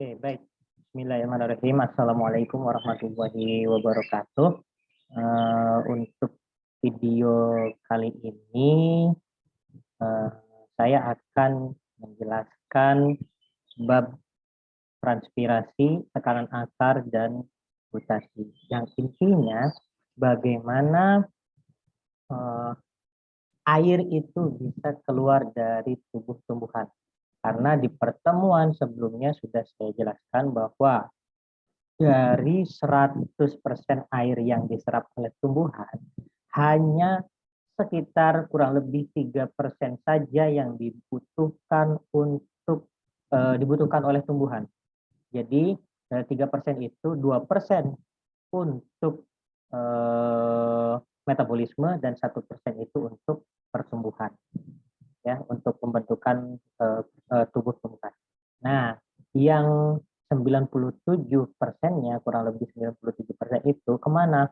Oke, baik. Bismillahirrahmanirrahim. Assalamualaikum warahmatullahi wabarakatuh. Untuk video kali ini, saya akan menjelaskan bab transpirasi, tekanan akar, dan gutasi. Yang intinya, bagaimana air itu bisa keluar dari tubuh tumbuhan. Karena di pertemuan sebelumnya sudah saya jelaskan bahwa dari 100% air yang diserap oleh tumbuhan, hanya sekitar kurang lebih 3% saja yang dibutuhkan dibutuhkan oleh tumbuhan. Jadi dari 3% itu 2% untuk metabolisme dan 1% itu untuk pertumbuhan, ya, untuk pembentukan tubuh tumbuhan. Nah, yang 97%-nya, kurang lebih 97% itu kemana?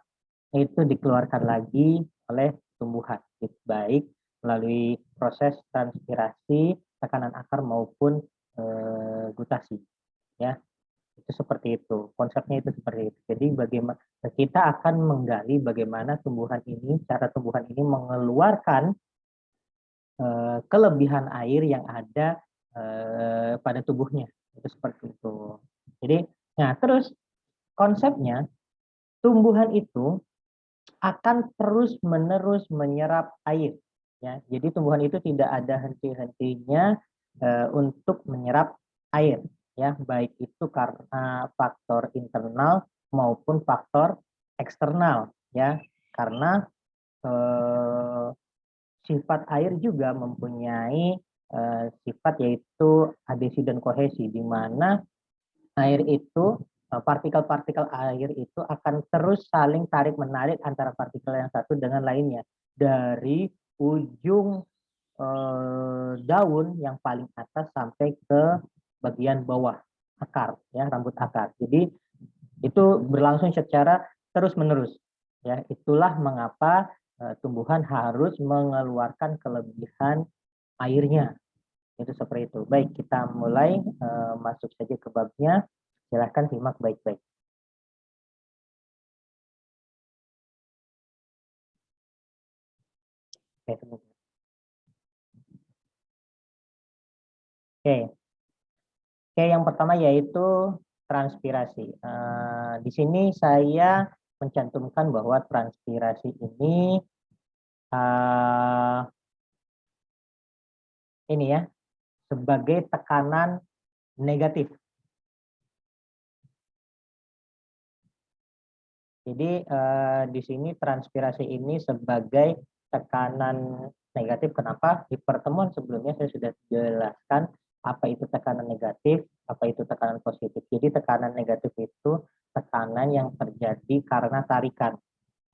Itu dikeluarkan lagi oleh tumbuhan, baik melalui proses transpirasi, tekanan akar maupun gutasi, ya. Itu seperti itu, konsepnya itu seperti itu. Jadi bagaimana kita akan menggali bagaimana cara tumbuhan ini mengeluarkan kelebihan air yang ada pada tubuhnya. Itu seperti itu. Jadi, nah terus konsepnya tumbuhan itu akan terus-menerus menyerap air, ya. Jadi tumbuhan itu tidak ada henti-hentinya untuk menyerap air, ya, baik itu karena faktor internal maupun faktor eksternal, ya. Karena sifat air juga mempunyai sifat yaitu adhesi dan kohesi, di mana air itu partikel-partikel air itu akan terus saling tarik-menarik antara partikel yang satu dengan lainnya dari ujung daun yang paling atas sampai ke bagian bawah akar, ya, rambut akar. Jadi itu berlangsung secara terus-menerus, ya. Itulah mengapa tumbuhan harus mengeluarkan kelebihan airnya. Itu seperti itu. Baik, kita mulai masuk saja ke babnya. Silahkan simak baik-baik. Oke, yang pertama yaitu transpirasi. Di sini saya mencantumkan bahwa transpirasi ini ya, sebagai tekanan negatif. Jadi di sini transpirasi ini sebagai tekanan negatif. Kenapa? Di pertemuan sebelumnya saya sudah jelaskan apa itu tekanan negatif, apa itu tekanan positif. Jadi tekanan negatif itu tekanan yang terjadi karena tarikan,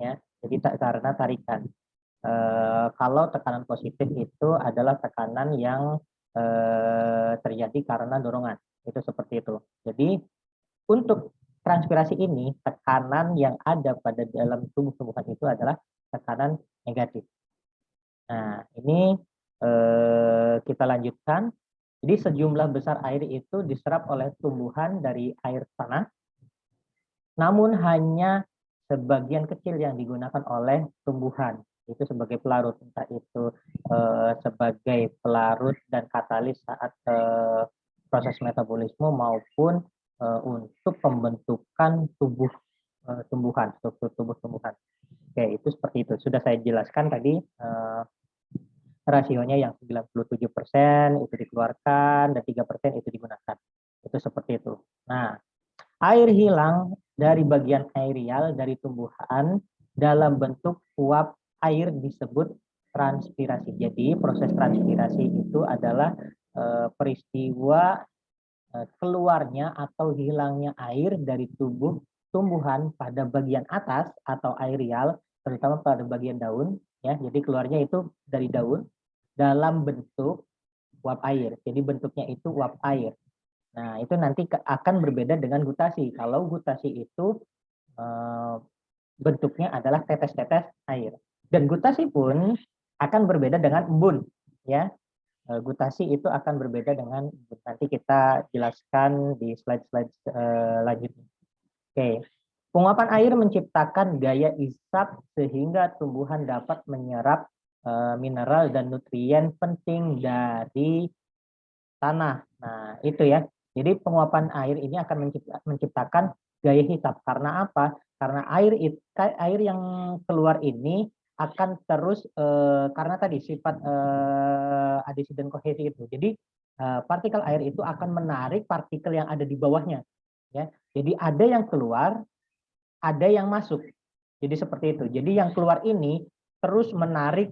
ya. Jadi karena tarikan. Kalau tekanan positif itu adalah tekanan yang terjadi karena dorongan. Itu seperti itu. Jadi untuk transpirasi ini, tekanan yang ada pada dalam tubuh tumbuhan itu adalah tekanan negatif. Nah, ini kita lanjutkan. Jadi sejumlah besar air itu diserap oleh tumbuhan dari air tanah, namun hanya sebagian kecil yang digunakan oleh tumbuhan. Itu sebagai pelarut, entah itu sebagai pelarut dan katalis saat proses metabolisme maupun untuk pembentukan tumbuhan, struktur tubuh tumbuhan. Oke, itu seperti itu. Sudah saya jelaskan tadi rasionya yang 97% itu dikeluarkan dan 3% itu digunakan. Itu seperti itu. Nah, air hilang dari bagian aerial dari tumbuhan dalam bentuk uap air disebut transpirasi. Jadi proses transpirasi itu adalah peristiwa keluarnya atau hilangnya air dari tubuh tumbuhan pada bagian atas atau aerial, terutama pada bagian daun, ya. Jadi keluarnya itu dari daun dalam bentuk uap air. Jadi bentuknya itu uap air. Nah, itu nanti akan berbeda dengan gutasi. Kalau gutasi itu bentuknya adalah tetes-tetes air. Dan gutasi pun akan berbeda dengan embun, ya. Gutasi itu akan berbeda dengan nanti kita jelaskan di slide-slide lanjutnya. Oke. Penguapan air menciptakan gaya isap sehingga tumbuhan dapat menyerap mineral dan nutrien penting dari tanah. Nah, itu ya. Jadi penguapan air ini akan menciptakan gaya hisap. Karena apa? Karena air yang keluar ini akan terus karena tadi sifat adesi dan kohesi itu. Jadi partikel air itu akan menarik partikel yang ada di bawahnya. Ya. Jadi ada yang keluar, ada yang masuk. Jadi seperti itu. Jadi yang keluar ini terus menarik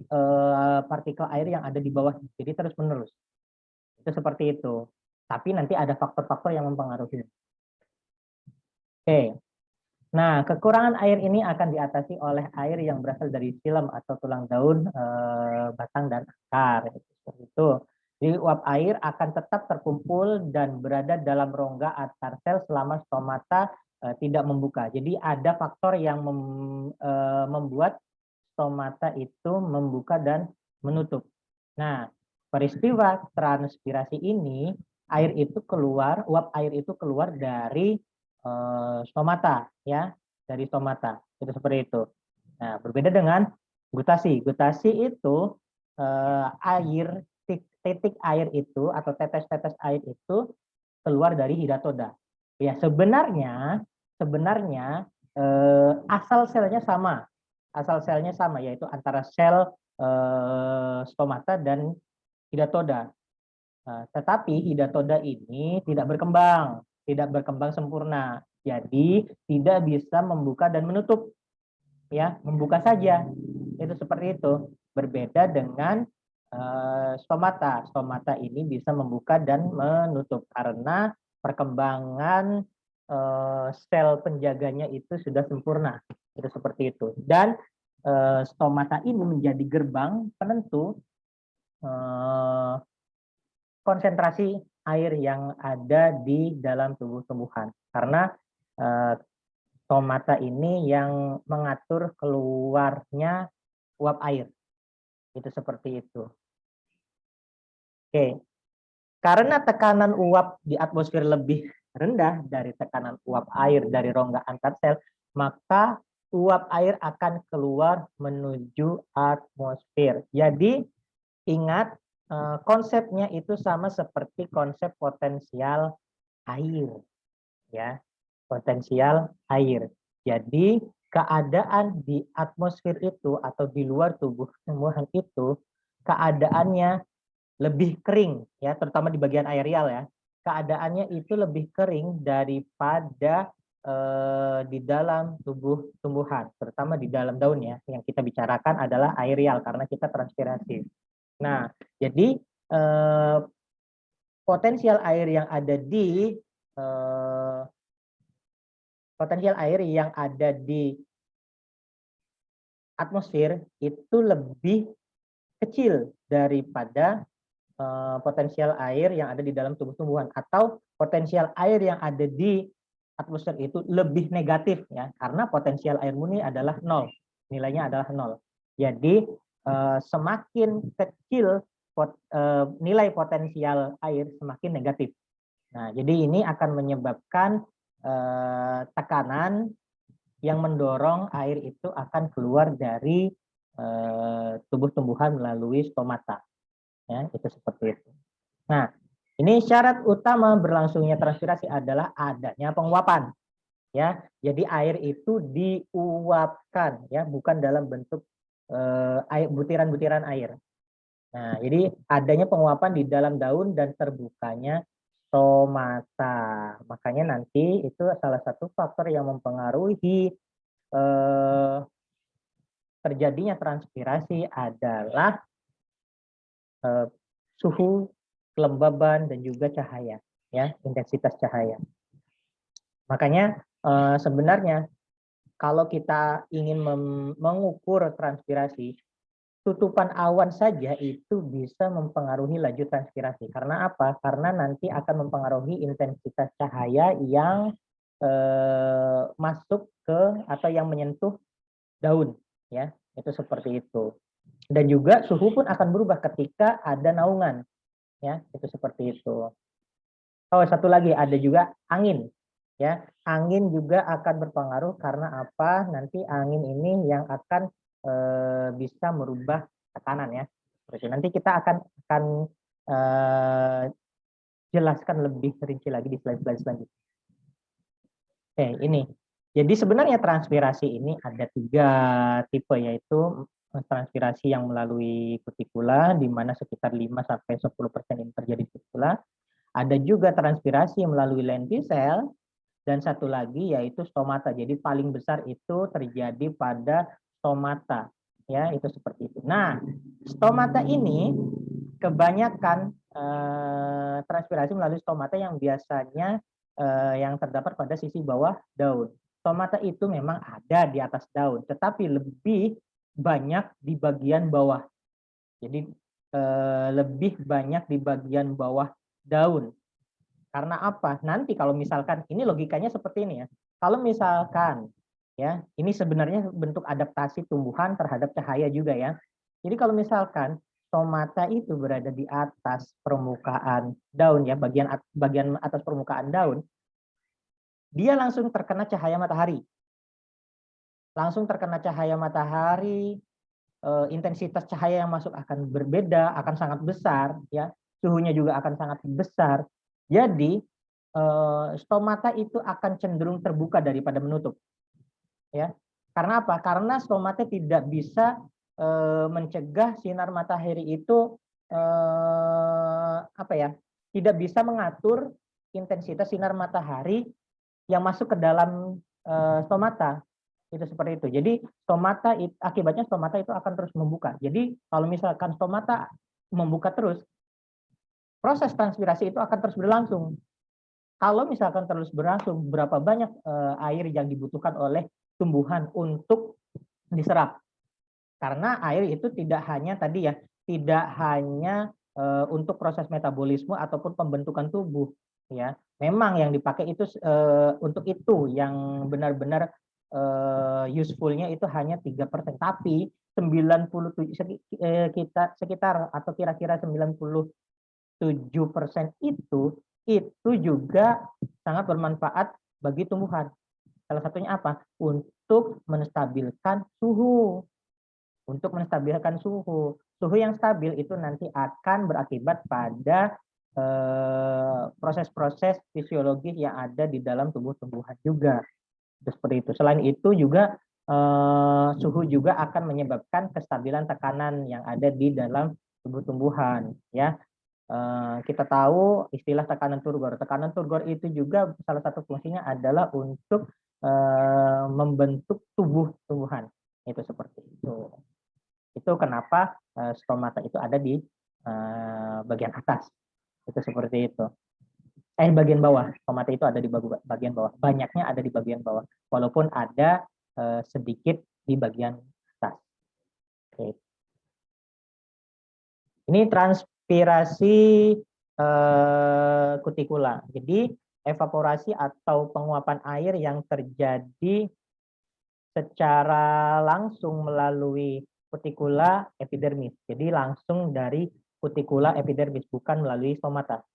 partikel air yang ada di bawah. Jadi terus menerus. Itu seperti itu. Tapi nanti ada faktor-faktor yang mempengaruhi. Oke. Nah, kekurangan air ini akan diatasi oleh air yang berasal dari xilem atau tulang daun, batang dan akar. Seperti itu. Jadi uap air akan tetap terkumpul dan berada dalam rongga antar sel selama stomata tidak membuka. Jadi ada faktor yang membuat stomata itu membuka dan menutup. Nah, peristiwa transpirasi ini uap air itu keluar dari stomata, ya, dari stomata. Itu seperti itu. Nah, berbeda dengan gutasi. Gutasi itu titik air itu atau tetes-tetes air itu keluar dari hidatoda. Ya, sebenarnya asal selnya sama. Asal selnya sama, yaitu antara sel stomata dan hidatoda. Tetapi hidatoda ini tidak berkembang sempurna. Jadi tidak bisa membuka dan menutup. Ya, membuka saja. Itu seperti itu. Berbeda dengan stomata. Stomata ini bisa membuka dan menutup karena perkembangan sel penjaganya itu sudah sempurna. Itu seperti itu. Dan stomata ini menjadi gerbang penentu konsentrasi air yang ada di dalam tubuh tumbuhan. Karena stomata ini yang mengatur keluarnya uap air. Itu seperti itu. Oke. Karena tekanan uap di atmosfer lebih rendah dari tekanan uap air dari rongga antar sel, maka uap air akan keluar menuju atmosfer. Jadi ingat konsepnya itu sama seperti konsep potensial air, ya, potensial air. Jadi keadaan di atmosfer itu atau di luar tubuh tumbuhan itu keadaannya lebih kering, ya, terutama di bagian aerial, ya. Keadaannya itu lebih kering daripada di dalam tubuh tumbuhan, terutama di dalam daun, ya. Yang kita bicarakan adalah aerial karena kita transpirasi. Nah, jadi potensial air yang ada di atmosfer itu lebih kecil daripada potensial air yang ada di dalam tubuh tumbuhan, atau potensial air yang ada di atmosfer itu lebih negatif, ya, karena potensial air murni adalah nol, nilainya adalah nol. Jadi semakin kecil nilai potensial air semakin negatif. Nah, jadi ini akan menyebabkan tekanan yang mendorong air itu akan keluar dari tubuh tumbuhan melalui stomata. Ya, itu seperti itu. Nah, ini syarat utama berlangsungnya transpirasi adalah adanya penguapan. Ya, jadi air itu diuapkan, ya, bukan dalam bentuk butiran-butiran air. Nah, jadi adanya penguapan di dalam daun dan terbukanya stomata. Makanya nanti itu salah satu faktor yang mempengaruhi terjadinya transpirasi adalah suhu, kelembaban, dan juga cahaya, ya, intensitas cahaya. Makanya sebenarnya kalau kita ingin mengukur transpirasi, tutupan awan saja itu bisa mempengaruhi laju transpirasi. Karena apa? Karena nanti akan mempengaruhi intensitas cahaya yang masuk ke atau yang menyentuh daun, ya, itu seperti itu. Dan juga suhu pun akan berubah ketika ada naungan. ya, itu seperti itu. Oh, satu lagi ada juga angin, ya. Angin juga akan berpengaruh karena apa? Nanti angin ini yang akan bisa merubah tekanan, ya. Nanti kita akan jelaskan lebih rinci lagi di slide-slide selanjutnya. Oke, ini. Jadi sebenarnya transpirasi ini ada 3 tipe, yaitu transpirasi yang melalui kutikula, di mana sekitar 5-10% ini terjadi di kutikula. Ada juga transpirasi melalui lentisel, dan satu lagi yaitu stomata. Jadi paling besar itu terjadi pada stomata, ya, itu seperti itu. Nah, stomata ini kebanyakan transpirasi melalui stomata yang biasanya yang terdapat pada sisi bawah daun. Stomata itu memang ada di atas daun, tetapi lebih banyak di bagian bawah. Jadi lebih banyak di bagian bawah daun. Karena apa? Nanti kalau misalkan ini logikanya seperti ini, ya. Kalau misalkan, ya, ini sebenarnya bentuk adaptasi tumbuhan terhadap cahaya juga, ya. Jadi kalau misalkan stomata itu berada di atas permukaan daun, ya, bagian atas permukaan daun, dia langsung terkena cahaya matahari. Langsung terkena cahaya matahari, intensitas cahaya yang masuk akan berbeda, akan sangat besar, ya. Suhunya juga akan sangat besar. Jadi stomata itu akan cenderung terbuka daripada menutup, ya. Karena apa? Karena stomata tidak bisa mencegah sinar matahari itu apa ya? Tidak bisa mengatur intensitas sinar matahari yang masuk ke dalam stomata. Itu seperti itu. Jadi akibatnya stomata itu akan terus membuka. Jadi kalau misalkan stomata membuka terus, proses transpirasi itu akan terus berlangsung. Kalau misalkan terus berlangsung, berapa banyak air yang dibutuhkan oleh tumbuhan untuk diserap? Karena air itu tidak hanya tadi, ya, tidak hanya untuk proses metabolisme ataupun pembentukan tubuh, ya. Memang yang dipakai itu untuk itu yang benar-benar useful-nya itu hanya 3%, tapi 97 sekitar atau kira-kira 97% itu juga sangat bermanfaat bagi tumbuhan. Salah satunya apa? Untuk menstabilkan suhu. Untuk menstabilkan suhu. Suhu yang stabil itu nanti akan berakibat pada proses-proses fisiologis yang ada di dalam tubuh tumbuhan juga. Seperti itu. Selain itu juga suhu juga akan menyebabkan kestabilan tekanan yang ada di dalam tubuh tumbuhan, ya. Kita tahu istilah tekanan turgor. Tekanan turgor itu juga salah satu fungsinya adalah untuk membentuk tubuh tumbuhan. Itu seperti itu. Itu kenapa stomata itu ada di bagian atas. Itu seperti itu. Bagian bawah. Stomata itu ada di bagian bawah. Banyaknya ada di bagian bawah. Walaupun ada sedikit di bagian atas. Oke. Ini transpirasi kutikula. Jadi evaporasi atau penguapan air yang terjadi secara langsung melalui kutikula epidermis. Jadi langsung dari kutikula epidermis, bukan melalui stomata.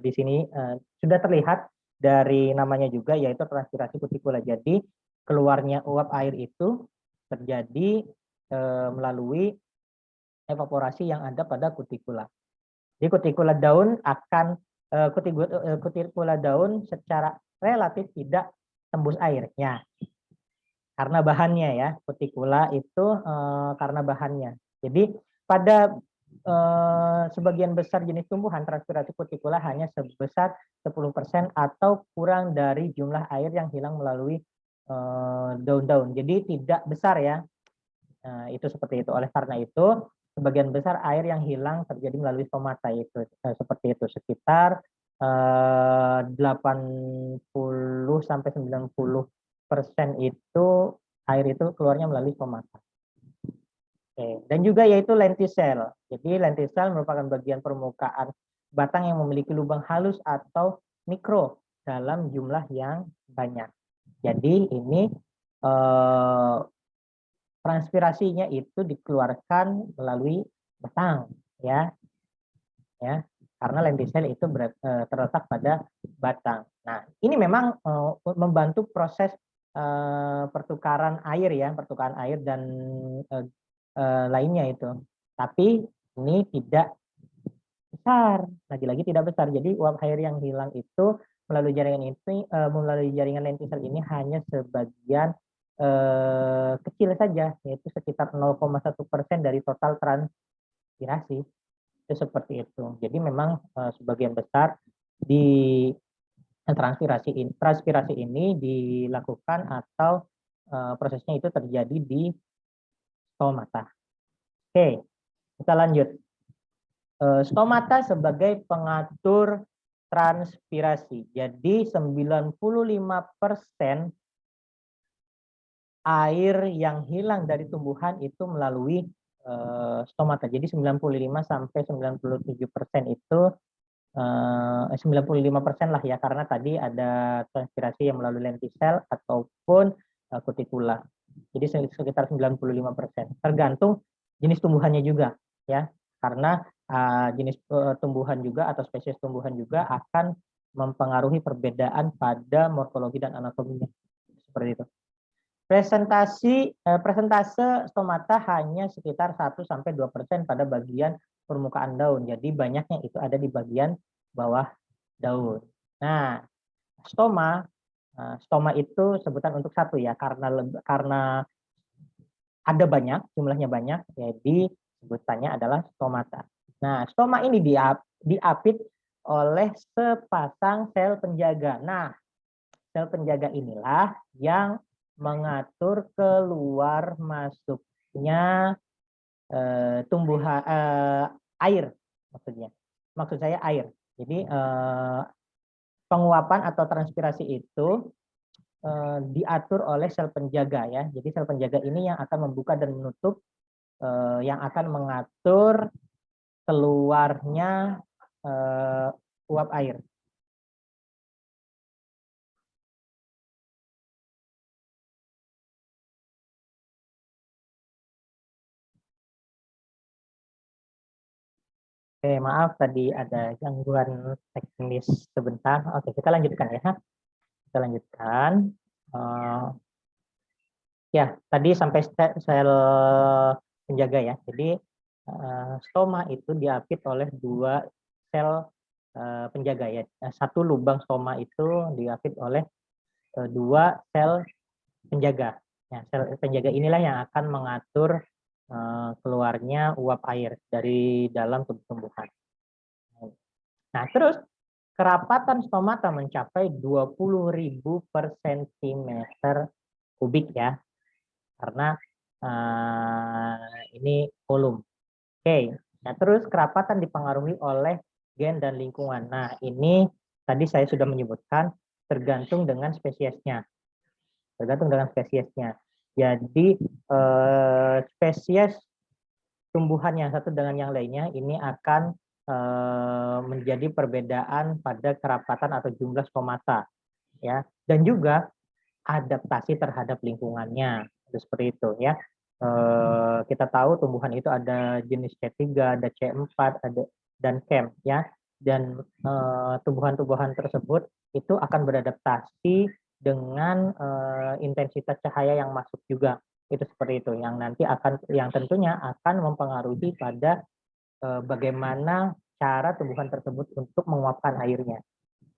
Di sini sudah terlihat dari namanya juga, yaitu transpirasi kutikula. Jadi keluarnya uap air itu terjadi melalui evaporasi yang ada pada kutikula. Jadi kutikula daun akan kutikula daun secara relatif tidak tembus airnya karena bahannya, ya. Kutikula itu karena bahannya. Jadi pada sebagian besar jenis tumbuhan transpirasi kutikula hanya sebesar 10% atau kurang dari jumlah air yang hilang melalui daun-daun. Jadi tidak besar, ya. Itu seperti itu. Oleh karena itu, sebagian besar air yang hilang terjadi melalui stomata itu seperti itu, sekitar 80-90% itu air itu keluarnya melalui stomata. Oke. Dan juga yaitu lentisel. Jadi lentisel merupakan bagian permukaan batang yang memiliki lubang halus atau mikro dalam jumlah yang banyak. Jadi ini transpirasinya itu dikeluarkan melalui batang, ya. karena lenticel itu terletak pada batang. Nah, ini memang membantu proses pertukaran air dan lainnya itu. Tapi ini tidak besar, lagi-lagi tidak besar. Jadi uap air yang hilang itu melalui jaringan lenticel ini hanya sebagian kecil saja, yaitu sekitar 0,1% dari total transpirasi. Itu seperti itu. Jadi memang sebagian besar di transpirasi ini dilakukan atau prosesnya itu terjadi di stomata. Oke, kita lanjut. Stomata sebagai pengatur transpirasi. Jadi 95% air yang hilang dari tumbuhan itu melalui stomata. Jadi 95 sampai 97% itu 95% lah ya, karena tadi ada transpirasi yang melalui lenticel ataupun kutikula. Jadi sekitar 95%. Tergantung jenis tumbuhannya juga ya. Karena jenis tumbuhan juga atau spesies tumbuhan juga akan mempengaruhi perbedaan pada morfologi dan anatominya. Seperti itu. Presentase stomata hanya sekitar 1-2% pada bagian permukaan daun. Jadi banyaknya itu ada di bagian bawah daun. Nah, stoma itu sebutan untuk satu ya, karena ada banyak, jumlahnya banyak, jadi sebutannya adalah stomata. Nah, stoma ini diapit oleh sepasang sel penjaga. Nah, sel penjaga inilah yang mengatur keluar masuknya tumbuhan air, maksud saya air. Jadi penguapan atau transpirasi itu diatur oleh sel penjaga ya. Jadi sel penjaga ini yang akan membuka dan menutup, yang akan mengatur keluarnya uap air. Oke, maaf tadi ada gangguan teknis sebentar. Oke, kita lanjutkan ya. Kita lanjutkan. Ya, tadi sampai sel penjaga ya. Jadi stoma itu diapit oleh 2 sel penjaga ya. Satu lubang stoma itu diapit oleh 2 sel penjaga. Ya, sel penjaga inilah yang akan mengatur keluarnya uap air dari dalam tubuh tumbuhan. Nah, terus kerapatan stomata mencapai 20.000 per cm kubik ya, karena ini volum. Oke, nah terus kerapatan dipengaruhi oleh gen dan lingkungan. Nah, ini tadi saya sudah menyebutkan tergantung dengan spesiesnya. Jadi spesies tumbuhan yang satu dengan yang lainnya ini akan menjadi perbedaan pada kerapatan atau jumlah stomata ya, dan juga adaptasi terhadap lingkungannya. Seperti itu ya. Kita tahu tumbuhan itu ada jenis C3, ada C4, dan CHEM ya. Dan tumbuhan-tumbuhan tersebut itu akan beradaptasi dengan intensitas cahaya yang masuk juga. Itu seperti itu yang tentunya akan mempengaruhi pada bagaimana cara tumbuhan tersebut untuk menguapkan airnya.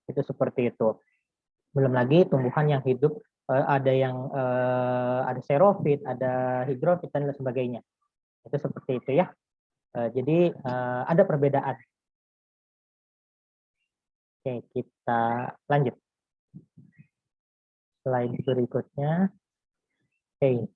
Itu seperti itu. Belum lagi tumbuhan yang hidup ada xerofit, ada hidrofit dan lain sebagainya. Itu seperti itu ya. Jadi ada perbedaan. Oke, kita lanjut. Slide berikutnya. Oke.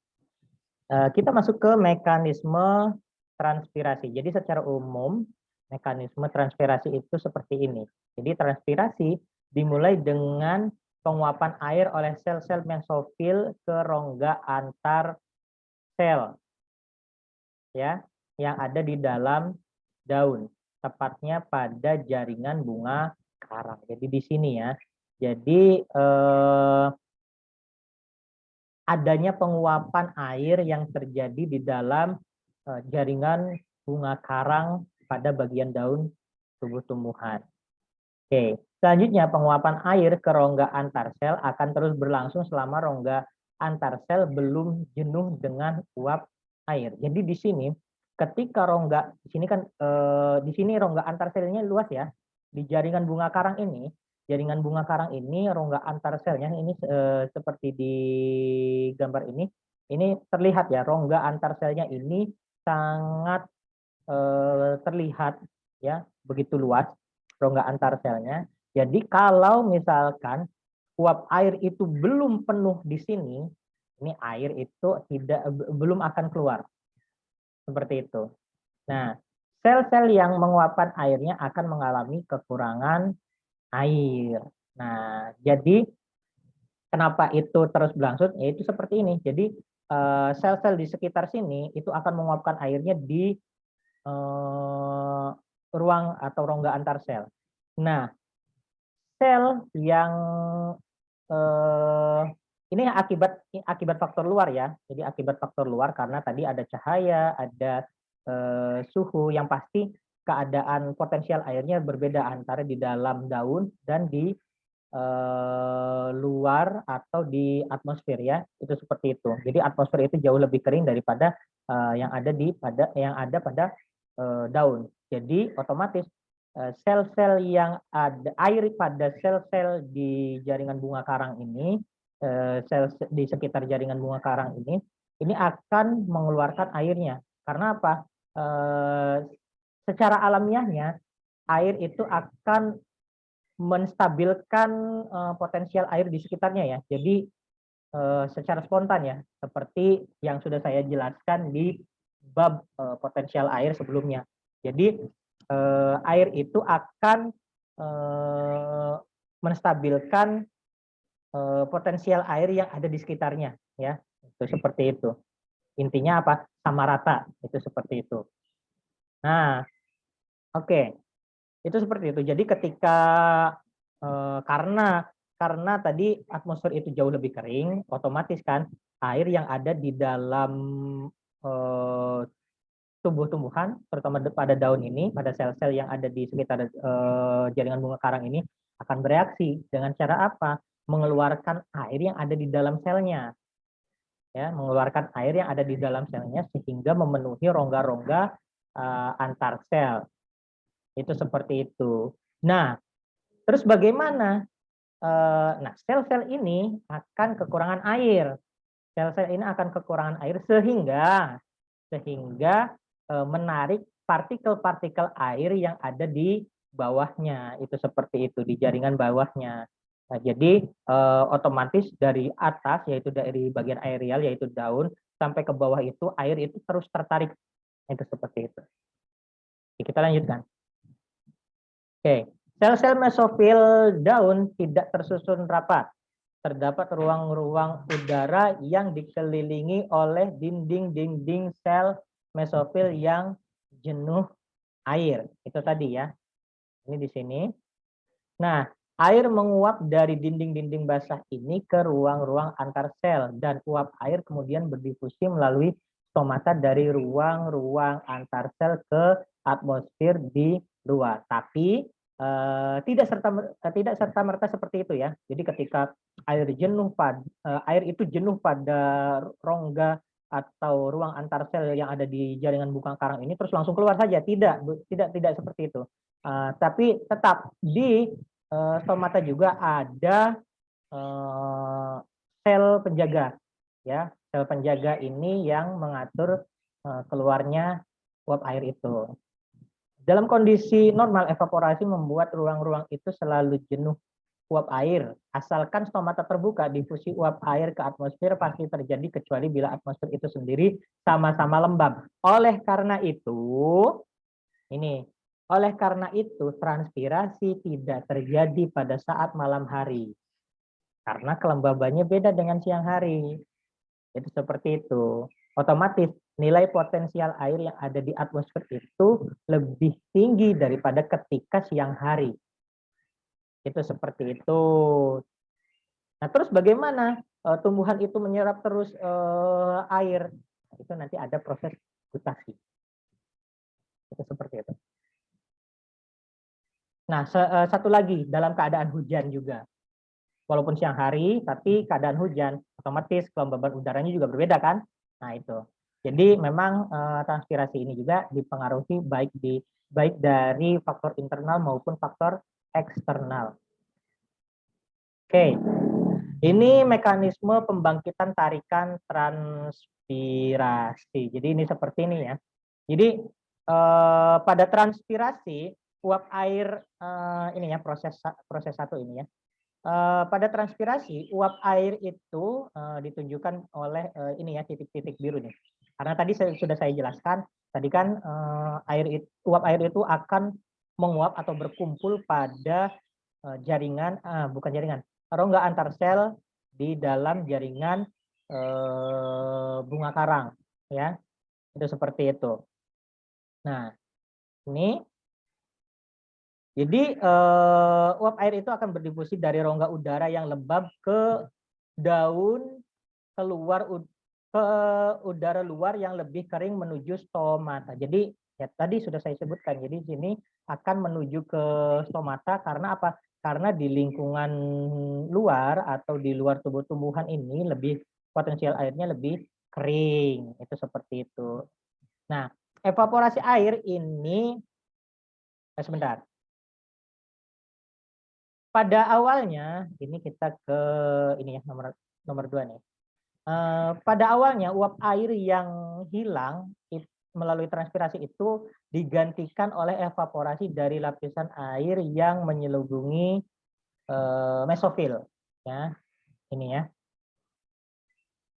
Kita masuk ke mekanisme transpirasi. Jadi secara umum mekanisme transpirasi itu seperti ini. Jadi transpirasi dimulai dengan penguapan air oleh sel-sel mesofil ke rongga antar sel ya, yang ada di dalam daun, tepatnya pada jaringan bunga karang. Jadi di sini ya. Jadi adanya penguapan air yang terjadi di dalam jaringan bunga karang pada bagian daun tumbuh-tumbuhan. Oke, selanjutnya penguapan air ke rongga antar sel akan terus berlangsung selama rongga antar sel belum jenuh dengan uap air. Jadi di sini ketika rongga di sini kan di sini rongga antar selnya luas ya. Di jaringan bunga karang ini, rongga antar selnya ini seperti di gambar ini terlihat ya rongga antar selnya ini sangat terlihat ya begitu luas rongga antar selnya. Jadi kalau misalkan uap air itu belum penuh di sini, ini air itu belum akan keluar. Seperti itu. Nah, sel-sel yang menguapkan airnya akan mengalami kekurangan air. Nah, jadi kenapa itu terus berlangsung? Yaitu seperti ini. Jadi sel-sel di sekitar sini itu akan menguapkan airnya di ruang atau rongga antar sel. Nah, sel yang ini akibat faktor luar ya. Jadi akibat faktor luar karena tadi ada cahaya, ada suhu yang pasti keadaan potensial airnya berbeda antara di dalam daun dan di luar atau di atmosfer ya. Itu seperti itu. Jadi atmosfer itu jauh lebih kering daripada yang ada pada daun. Jadi otomatis sel-sel yang ada air pada sel-sel di jaringan bunga karang ini, sel di sekitar jaringan bunga karang ini akan mengeluarkan airnya. Karena apa? Secara alamiahnya air itu akan menstabilkan potensial air di sekitarnya ya. Jadi secara spontan ya, seperti yang sudah saya jelaskan di bab potensial air sebelumnya. Jadi air itu akan menstabilkan potensial air yang ada di sekitarnya ya. Itu seperti itu. Intinya apa? Sama rata. Itu seperti itu. Nah, oke. Itu seperti itu. Jadi ketika karena tadi atmosfer itu jauh lebih kering, otomatis kan air yang ada di dalam tumbuh-tumbuhan, terutama pada daun ini, pada sel-sel yang ada di sekitar jaringan bunga karang ini akan bereaksi dengan cara apa? Mengeluarkan air yang ada di dalam selnya, ya, mengeluarkan air yang ada di dalam selnya sehingga memenuhi rongga-rongga antar sel. Itu seperti itu. Nah, terus bagaimana? Nah, sel-sel ini akan kekurangan air. Sel-sel ini akan kekurangan air sehingga menarik partikel-partikel air yang ada di bawahnya. Itu seperti itu di jaringan bawahnya. Nah, jadi otomatis dari atas yaitu dari bagian aerial yaitu daun sampai ke bawah itu air itu terus tertarik. Itu seperti itu. Oke, kita lanjutkan. Oke, sel-sel mesofil daun tidak tersusun rapat. Terdapat ruang-ruang udara yang dikelilingi oleh dinding-dinding sel mesofil yang jenuh air. Itu tadi ya. Ini di sini. Nah, air menguap dari dinding-dinding basah ini ke ruang-ruang antar sel dan uap air kemudian berdifusi melalui stomata dari ruang-ruang antar sel ke atmosfer di luar. Tapi tidak serta merta seperti itu ya. Jadi ketika air itu jenuh pada rongga atau ruang antar sel yang ada di jaringan bunga karang ini terus langsung keluar saja. Tidak seperti itu. Tapi tetap di stomata juga ada sel penjaga ya. Sel penjaga ini yang mengatur keluarnya uap air itu. Dalam kondisi normal, evaporasi membuat ruang-ruang itu selalu jenuh uap air. Asalkan stomata terbuka, difusi uap air ke atmosfer pasti terjadi kecuali bila atmosfer itu sendiri sama-sama lembab. Oleh karena itu transpirasi tidak terjadi pada saat malam hari. Karena kelembabannya beda dengan siang hari. Itu seperti itu. Otomatis nilai potensial air yang ada di atmosfer itu lebih tinggi daripada ketika siang hari. Itu seperti itu. Nah, terus bagaimana tumbuhan itu menyerap terus air? Itu nanti ada proses gutasi. Itu seperti itu. Nah, satu lagi dalam keadaan hujan juga. Walaupun siang hari, tapi keadaan hujan, otomatis kelembaban udaranya juga berbeda kan? Nah, itu. Jadi memang transpirasi ini juga dipengaruhi baik dari faktor internal maupun faktor eksternal. Oke, ini mekanisme pembangkitan tarikan transpirasi. Jadi ini seperti ini ya. Jadi pada transpirasi uap air ini ya proses satu ini ya. Pada transpirasi uap air itu ditunjukkan oleh ini ya titik-titik biru nih. Karena tadi sudah saya jelaskan, tadi kan uap air itu akan menguap atau berkumpul pada jaringan, bukan jaringan, rongga antar sel di dalam jaringan bunga karang, ya, itu seperti itu. Nah, ini jadi uap air itu akan berdifusi dari rongga udara yang lembab ke daun keluar ke udara luar yang lebih kering menuju stomata. Jadi ya tadi sudah saya sebutkan. Jadi sini akan menuju ke stomata karena apa? Karena di lingkungan luar atau di luar tubuh tumbuhan ini lebih potensial airnya lebih kering. Itu seperti itu. Nah, evaporasi air ini sebentar. Pada awalnya ini kita ke ini ya nomor 2 nih. Pada awalnya uap air yang hilang melalui transpirasi itu digantikan oleh evaporasi dari lapisan air yang menyelubungi mesofil, ya ini ya.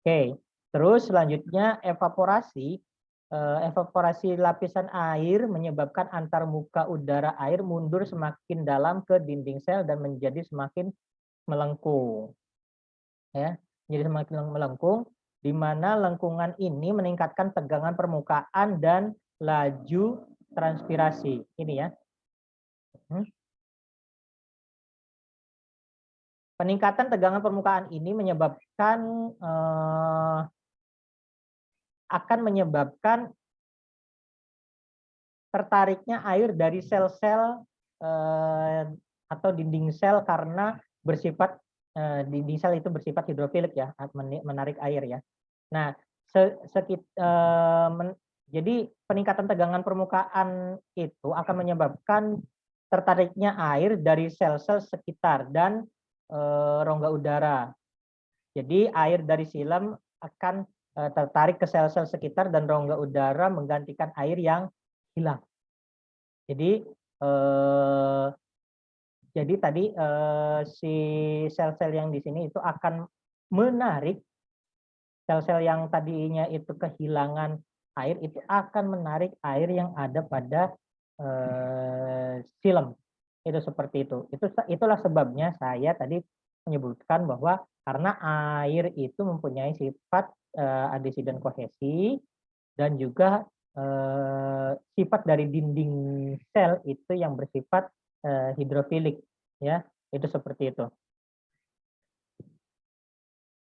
Oke, terus selanjutnya evaporasi lapisan air menyebabkan antar muka udara air mundur semakin dalam ke dinding sel dan menjadi semakin melengkung, ya, jadi semakin melengkung, di mana lengkungan ini meningkatkan tegangan permukaan dan laju transpirasi. Ini ya. Peningkatan tegangan permukaan ini akan menyebabkan tertariknya air dari sel-sel atau dinding sel karena bersifat dinding sel itu bersifat hidrofilik ya, menarik air ya. Nah, jadi peningkatan tegangan permukaan itu akan menyebabkan tertariknya air dari sel-sel sekitar dan rongga udara. Jadi air dari silem akan tertarik ke sel-sel sekitar dan rongga udara menggantikan air yang hilang. Jadi tadi si sel-sel yang di sini itu akan menarik sel-sel yang tadinya itu kehilangan air itu akan menarik air yang ada pada silem. Itu seperti itu. Itulah sebabnya saya tadi menyebutkan bahwa karena air itu mempunyai sifat adhesi dan kohesi dan juga sifat dari dinding sel itu yang bersifat hidrofilik, ya, itu seperti itu.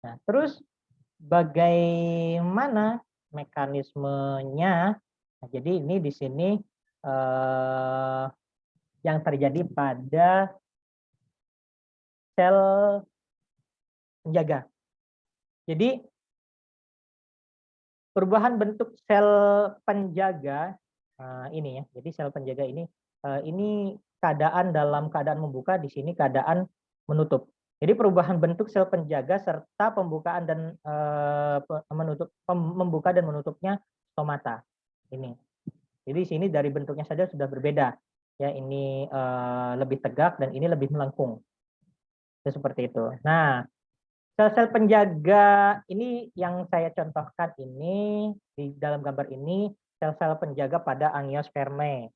Nah, terus bagaimana mekanismenya? Nah, jadi ini di sini yang terjadi pada sel penjaga. Jadi perubahan bentuk sel penjaga ini ya. Jadi sel penjaga ini dalam keadaan membuka, di sini keadaan menutup. Jadi perubahan bentuk sel penjaga serta pembukaan dan membuka dan menutupnya stomata. Ini. Jadi di sini dari bentuknya saja sudah berbeda. Ya, ini lebih tegak dan ini lebih melengkung. Itu seperti itu. Nah, sel-sel penjaga ini yang saya contohkan ini di dalam gambar ini sel-sel penjaga pada angiospermae,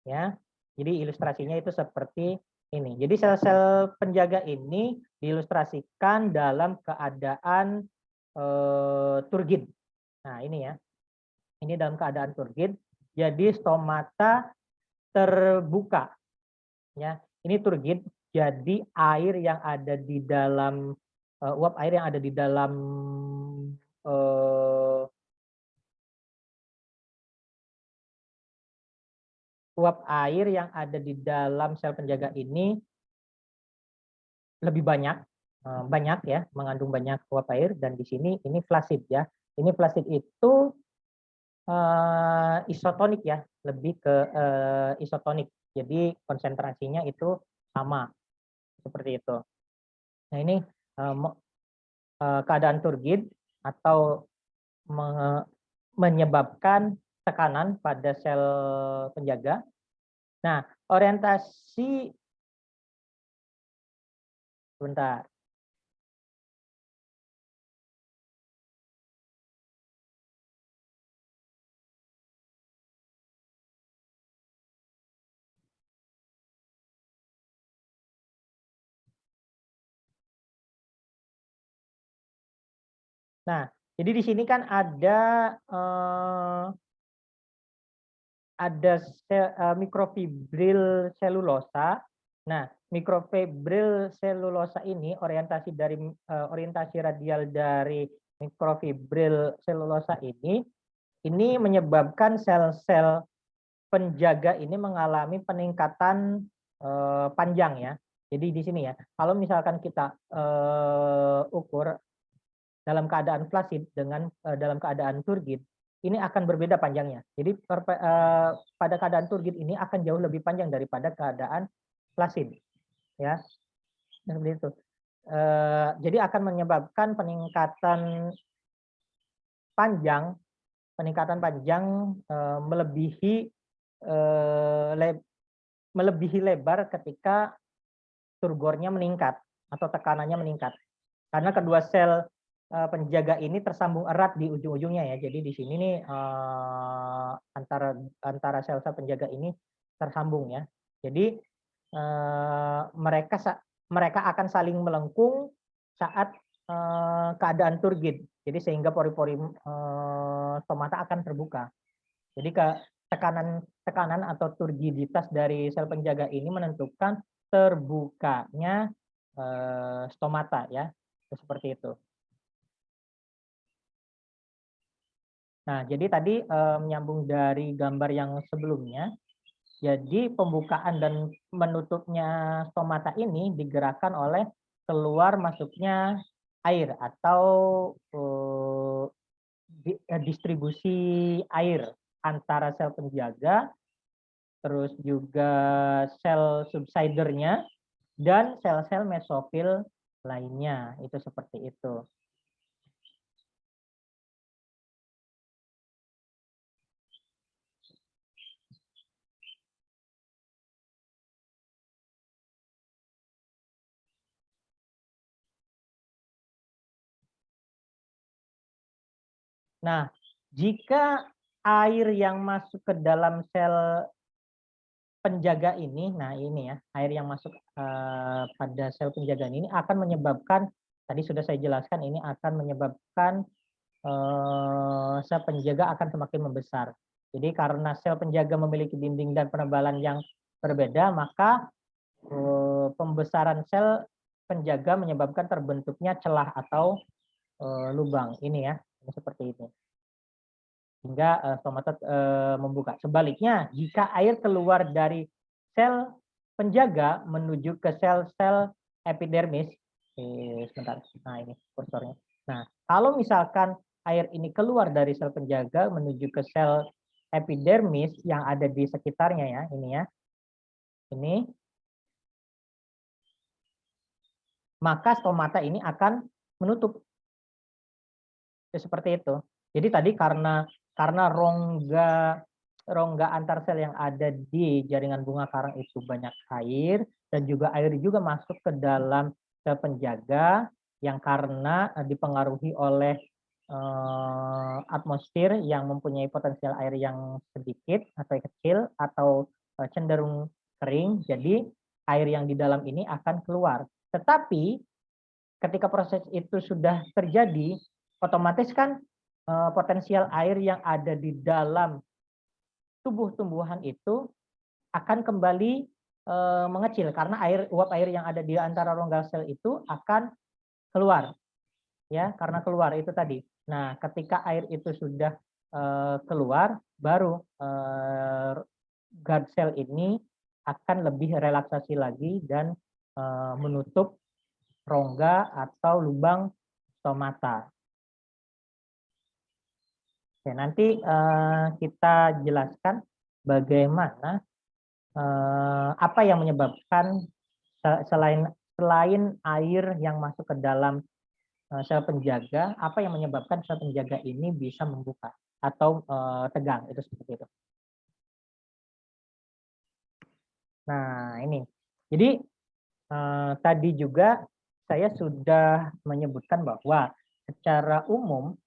ya. Jadi ilustrasinya itu seperti ini. Jadi sel-sel penjaga ini diilustrasikan dalam keadaan turgid. Nah, ini ya. Ini dalam keadaan turgid. Jadi stomata terbuka. Ya, ini turgid. Jadi air yang ada di dalam uap air yang ada di dalam uap air yang ada di dalam sel penjaga ini lebih banyak ya, mengandung banyak uap air, dan di sini ini flasid ya. Ini flasid itu isotonik ya, lebih ke isotonik. Jadi konsentrasinya itu sama seperti itu. Nah ini keadaan turgid atau menyebabkan tekanan pada sel penjaga. Nah, orientasi sebentar. Nah, jadi di sini kan ada mikrofibril selulosa. Nah, mikrofibril selulosa ini orientasi radial dari mikrofibril selulosa ini menyebabkan sel-sel penjaga ini mengalami peningkatan panjang ya. Jadi di sini ya, kalau misalkan kita ukur dalam keadaan flasid dengan dalam keadaan turgid, ini akan berbeda panjangnya. Jadi pada keadaan turgid ini akan jauh lebih panjang daripada keadaan flasid, ya. Seperti itu. Jadi akan menyebabkan peningkatan panjang melebihi lebar ketika turgornya meningkat atau tekanannya meningkat. Karena kedua sel penjaga ini tersambung erat di ujung-ujungnya ya. Jadi di sini nih antara sel-sel penjaga ini tersambung ya. Jadi mereka akan saling melengkung saat keadaan turgid. Jadi sehingga pori-pori stomata akan terbuka. Jadi tekanan atau turgiditas dari sel penjaga ini menentukan terbukanya stomata ya. Seperti itu. Nah, jadi tadi menyambung dari gambar yang sebelumnya, jadi pembukaan dan menutupnya stomata ini digerakkan oleh keluar masuknya air atau distribusi air antara sel penjaga, terus juga sel subsidernya, dan sel-sel mesofil lainnya. Itu seperti itu. Nah, jika air yang masuk ke dalam sel penjaga ini, nah ini ya, air yang masuk pada sel penjaga ini akan menyebabkan, tadi sudah saya jelaskan, ini akan menyebabkan sel penjaga akan semakin membesar. Jadi karena sel penjaga memiliki dinding dan penebalan yang berbeda, maka pembesaran sel penjaga menyebabkan terbentuknya celah atau lubang. Ini ya, ini seperti ini. Hingga stomata membuka. Sebaliknya, jika air keluar dari sel penjaga menuju ke sel-sel epidermis, sebentar, nah ini kursornya. Nah, kalau misalkan air ini keluar dari sel penjaga menuju ke sel epidermis yang ada di sekitarnya ya, ini ya, ini, maka stomata ini akan menutup. Seperti itu. Jadi tadi karena rongga antar sel yang ada di jaringan bunga karang itu banyak air, dan juga air juga masuk ke dalam sel penjaga yang karena dipengaruhi oleh atmosfer yang mempunyai potensial air yang sedikit atau kecil atau cenderung kering, jadi air yang di dalam ini akan keluar. Tetapi ketika proses itu sudah terjadi, otomatis kan potensial air yang ada di dalam tubuh tumbuhan itu akan kembali mengecil karena uap air yang ada di antara rongga sel itu akan keluar, ya, karena keluar itu tadi. Nah, ketika air itu sudah keluar, baru guard cell ini akan lebih relaksasi lagi dan menutup rongga atau lubang stomata. Oke, nanti kita jelaskan bagaimana apa yang menyebabkan selain air yang masuk ke dalam sel penjaga, apa yang menyebabkan sel penjaga ini bisa membuka atau tegang, itu seperti itu. Nah, ini. Jadi tadi juga saya sudah menyebutkan bahwa secara umum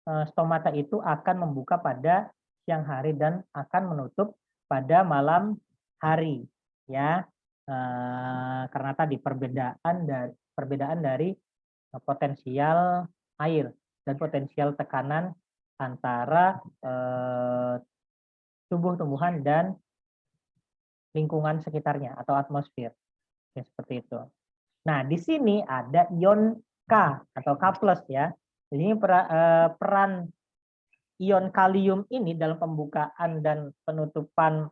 stomata itu akan membuka pada siang hari dan akan menutup pada malam hari, ya. Karena tadi perbedaan dari potensial air dan potensial tekanan antara tumbuh-tumbuhan dan lingkungan sekitarnya atau atmosfer, ya, seperti itu. Nah, di sini ada ion K atau K+, ya. Ini peran ion kalium ini dalam pembukaan dan penutupan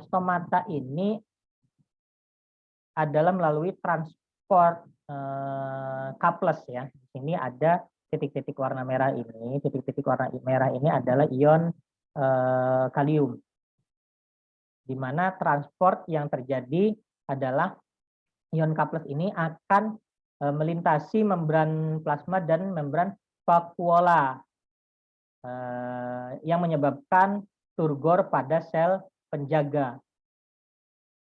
stomata ini adalah melalui transport K+, ya. Di sini ada titik-titik warna merah ini. Titik-titik warna merah ini adalah ion kalium, di mana transport yang terjadi adalah ion K+ ini akan melintasi membran plasma dan membran vakuola yang menyebabkan turgor pada sel penjaga.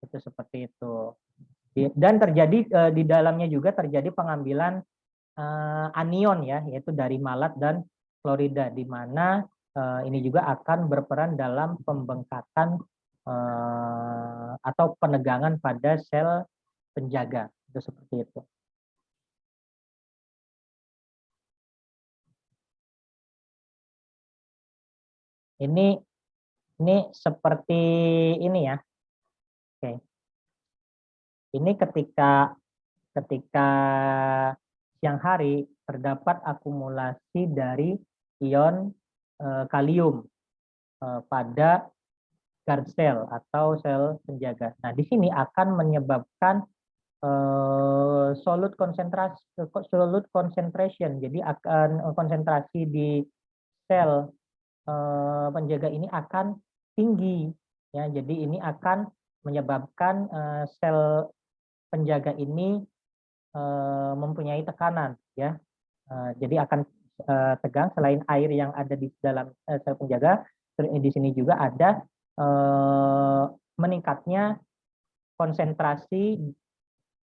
Itu seperti itu. Dan terjadi di dalamnya juga terjadi pengambilan anion, ya, yaitu dari malat dan klorida, di mana ini juga akan berperan dalam pembengkakan atau penegangan pada sel penjaga. Itu seperti itu. Ini seperti ini, ya. Oke. Ini ketika siang hari terdapat akumulasi dari ion kalium pada guard cell atau sel penjaga. Nah, di sini akan menyebabkan solute concentration. Jadi akan konsentrasi di sel penjaga ini akan tinggi, ya. Jadi ini akan menyebabkan sel penjaga ini mempunyai tekanan, ya. Jadi akan tegang. Selain air yang ada di dalam sel penjaga, di sini juga ada meningkatnya konsentrasi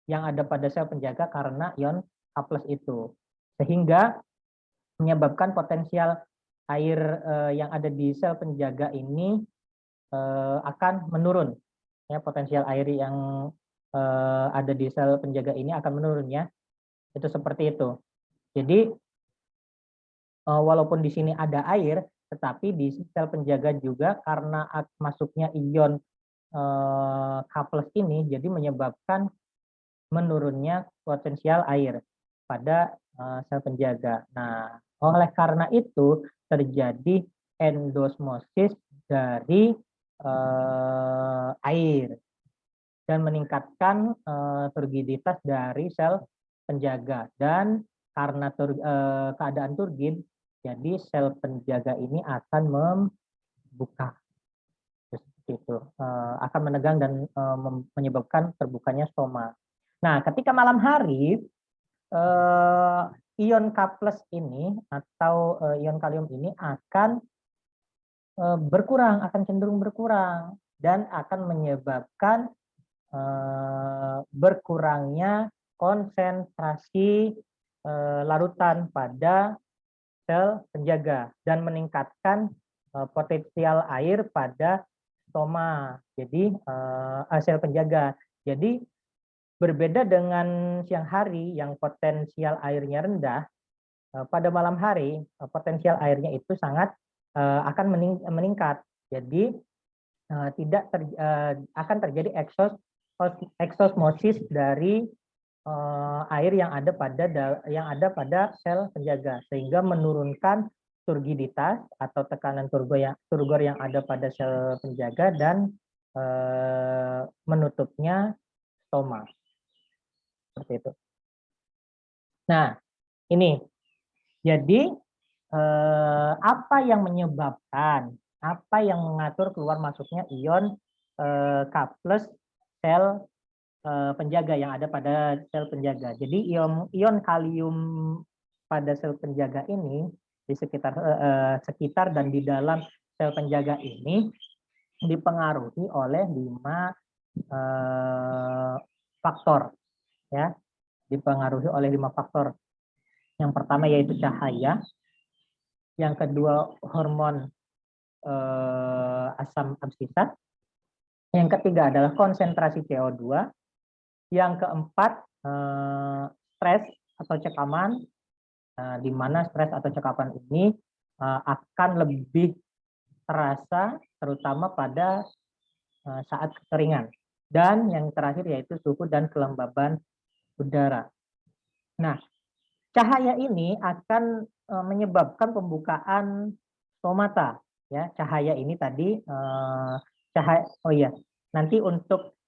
yang ada pada sel penjaga karena ion K+ itu, sehingga menyebabkan potensial air yang ada di sel penjaga ini akan menurun, ya. Potensial air yang ada di sel penjaga ini akan menurun, ya. Itu seperti itu. Jadi walaupun di sini ada air, tetapi di sel penjaga juga karena masuknya ion K+ ini, jadi menyebabkan menurunnya potensial air pada sel penjaga. Nah, oleh karena itu terjadi endosmosis dari air dan meningkatkan turgiditas dari sel penjaga. Dan karena keadaan turgid, jadi sel penjaga ini akan membuka, seperti itu, akan menegang dan menyebabkan terbukanya stoma. Nah, ketika malam hari ion K+ ini atau ion kalium ini akan berkurang, akan cenderung berkurang dan akan menyebabkan berkurangnya konsentrasi larutan pada sel penjaga dan meningkatkan potensial air pada stoma. Jadi sel penjaga. Jadi berbeda dengan siang hari yang potensial airnya rendah, pada malam hari potensial airnya itu sangat akan meningkat. Jadi akan terjadi eksosmosis dari air yang ada pada sel penjaga, sehingga menurunkan turgiditas atau tekanan turgor yang ada pada sel penjaga dan menutupnya stoma. Seperti itu. Nah, ini. Jadi apa yang menyebabkan, apa yang mengatur keluar masuknya ion K+ sel penjaga yang ada pada sel penjaga. Jadi ion kalium pada sel penjaga ini di sekitar dan di dalam sel penjaga ini dipengaruhi oleh 5 faktor, ya, dipengaruhi oleh 5 faktor. Yang pertama yaitu cahaya, yang kedua hormon asam absisat, yang ketiga adalah konsentrasi CO2, yang keempat stres atau cekaman, di mana stres atau cekaman ini akan lebih terasa terutama pada saat kekeringan. Dan yang terakhir yaitu suhu dan kelembaban udara. Nah, cahaya ini akan menyebabkan pembukaan stomata, ya. Cahaya ini tadi nanti untuk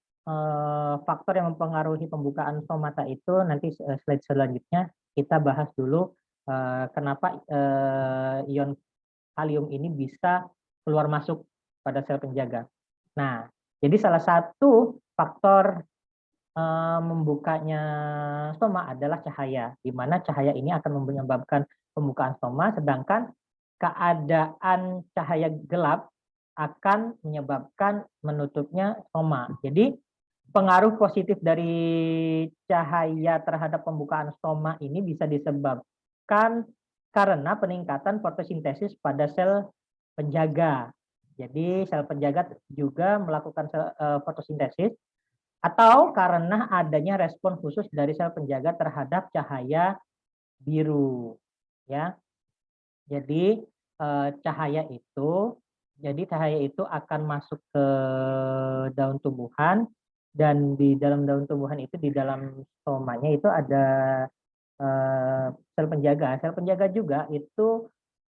faktor yang mempengaruhi pembukaan stomata itu nanti slide selanjutnya kita bahas dulu kenapa ion kalium ini bisa keluar masuk pada sel penjaga. Nah, jadi salah satu faktor membukanya stoma adalah cahaya, di mana cahaya ini akan menyebabkan pembukaan stoma, sedangkan keadaan cahaya gelap akan menyebabkan menutupnya stoma. Jadi pengaruh positif dari cahaya terhadap pembukaan stoma ini bisa disebabkan karena peningkatan fotosintesis pada sel penjaga. Jadi sel penjaga juga melakukan fotosintesis, atau karena adanya respon khusus dari sel penjaga terhadap cahaya biru, ya. Jadi cahaya itu akan masuk ke daun tumbuhan, dan di dalam daun tumbuhan itu, di dalam stomanya itu ada sel penjaga. Sel penjaga juga itu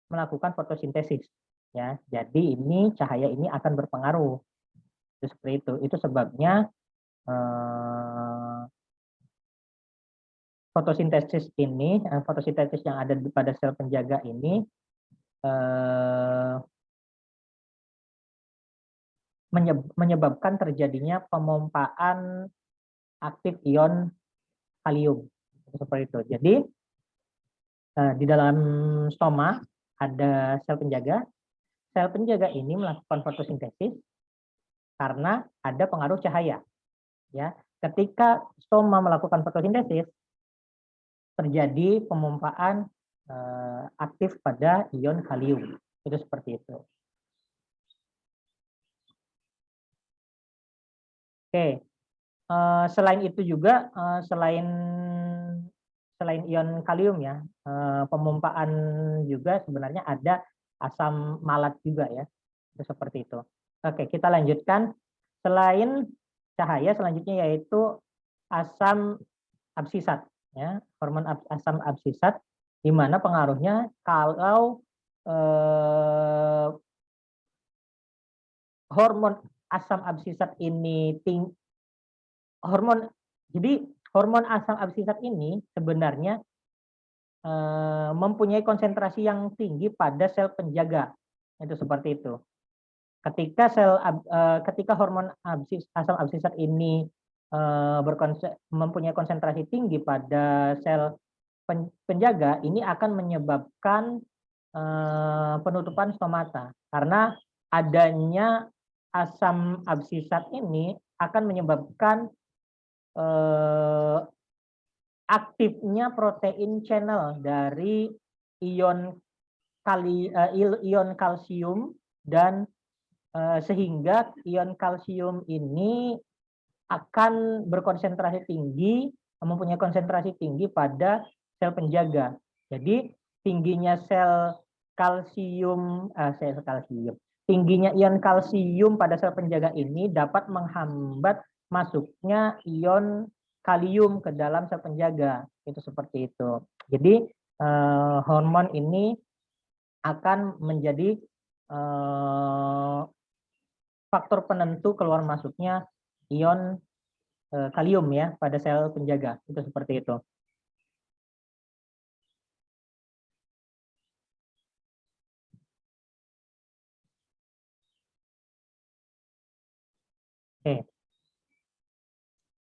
melakukan fotosintesis, ya. Jadi ini cahaya ini akan berpengaruh. Seperti itu. Itu sebabnya fotosintesis yang ada pada sel penjaga ini menyebabkan terjadinya pemompaan aktif ion kalium. Seperti itu. Jadi di dalam stoma ada sel penjaga. Sel penjaga ini melakukan fotosintesis karena ada pengaruh cahaya. Ya, ketika stoma melakukan fotosintesis, terjadi pemompaan aktif pada ion kalium. Itu seperti itu. Oke, selain itu juga selain ion kalium, ya, pemompaan juga sebenarnya ada asam malat juga, ya. Itu seperti itu. Oke, kita lanjutkan. Selain cahaya, selanjutnya yaitu asam absisat, ya, hormon asam absisat, di mana pengaruhnya kalau hormon asam absisat ini hormon asam absisat ini sebenarnya mempunyai konsentrasi yang tinggi pada sel penjaga. Itu seperti itu. Ketika hormon asam absisat ini mempunyai konsentrasi tinggi pada sel penjaga, ini akan menyebabkan penutupan stomata, karena adanya asam absisat ini akan menyebabkan aktifnya protein channel dari ion kalsium, dan sehingga ion kalsium ini akan berkonsentrasi tinggi, mempunyai konsentrasi tinggi pada sel penjaga. Jadi tingginya tingginya ion kalsium pada sel penjaga ini dapat menghambat masuknya ion kalium ke dalam sel penjaga. Itu seperti itu. Jadi hormon ini akan menjadi faktor penentu keluar masuknya ion kalium ya pada sel penjaga. Itu seperti itu. Oke.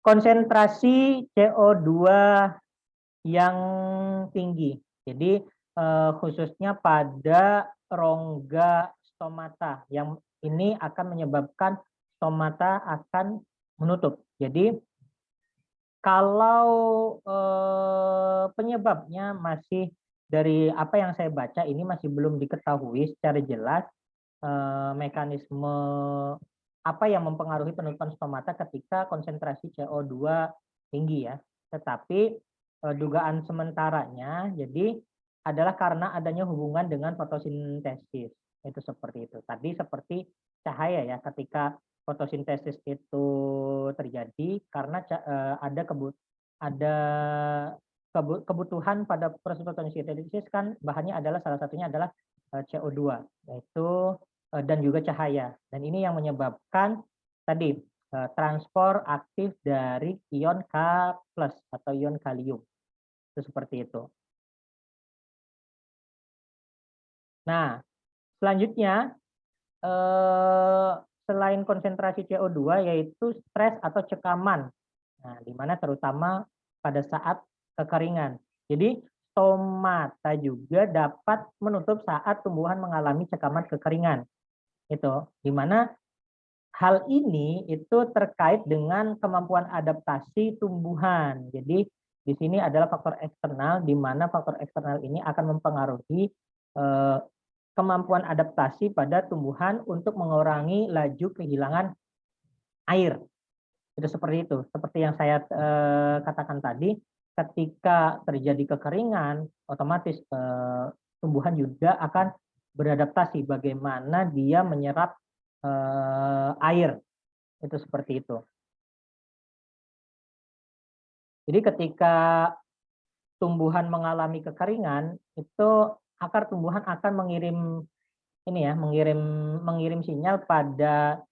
Konsentrasi CO2 yang tinggi. Jadi khususnya pada rongga stomata yang ini akan menyebabkan stomata akan menutup. Jadi kalau penyebabnya masih dari apa yang saya baca ini masih belum diketahui secara jelas mekanisme apa yang mempengaruhi penutupan stomata ketika konsentrasi CO2 tinggi ya. Tetapi dugaan sementaranya jadi adalah karena adanya hubungan dengan fotosintesis. Itu seperti itu. Tadi seperti cahaya ya, ketika fotosintesis itu terjadi karena ada kebutuhan pada proses fotosintesis kan bahannya adalah salah satunya adalah CO2 yaitu dan juga cahaya. Dan ini yang menyebabkan tadi transport aktif dari ion K+ atau ion kalium. Itu seperti itu. Nah, selanjutnya selain konsentrasi CO2 yaitu stres atau cekaman. Nah, di mana terutama pada saat kekeringan. Jadi stomata juga dapat menutup saat tumbuhan mengalami cekaman kekeringan. Itu di mana hal ini itu terkait dengan kemampuan adaptasi tumbuhan. Jadi di sini adalah faktor eksternal di mana faktor eksternal ini akan mempengaruhi kemampuan adaptasi pada tumbuhan untuk mengurangi laju kehilangan air. Itu seperti itu. Seperti yang saya katakan tadi, ketika terjadi kekeringan, otomatis tumbuhan juga akan beradaptasi bagaimana dia menyerap air. Itu seperti itu. Jadi ketika tumbuhan mengalami kekeringan, itu akar tumbuhan akan mengirim ini ya, mengirim sinyal pada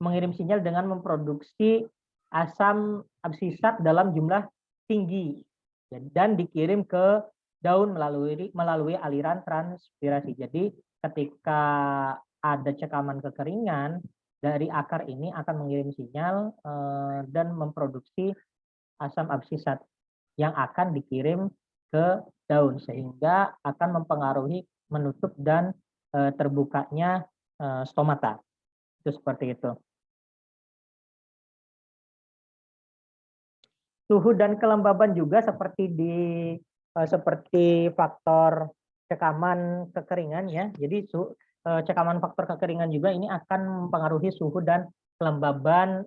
mengirim sinyal dengan memproduksi asam absisat dalam jumlah tinggi dan dikirim ke daun melalui aliran transpirasi. Jadi ketika ada cekaman kekeringan dari akar ini akan mengirim sinyal dan memproduksi asam absisat yang akan dikirim ke daun sehingga akan mempengaruhi menutup dan terbukanya stomata. Itu seperti itu. Suhu dan kelembaban juga seperti faktor cekaman kekeringan ya. Jadi cekaman faktor kekeringan juga ini akan mempengaruhi suhu dan kelembaban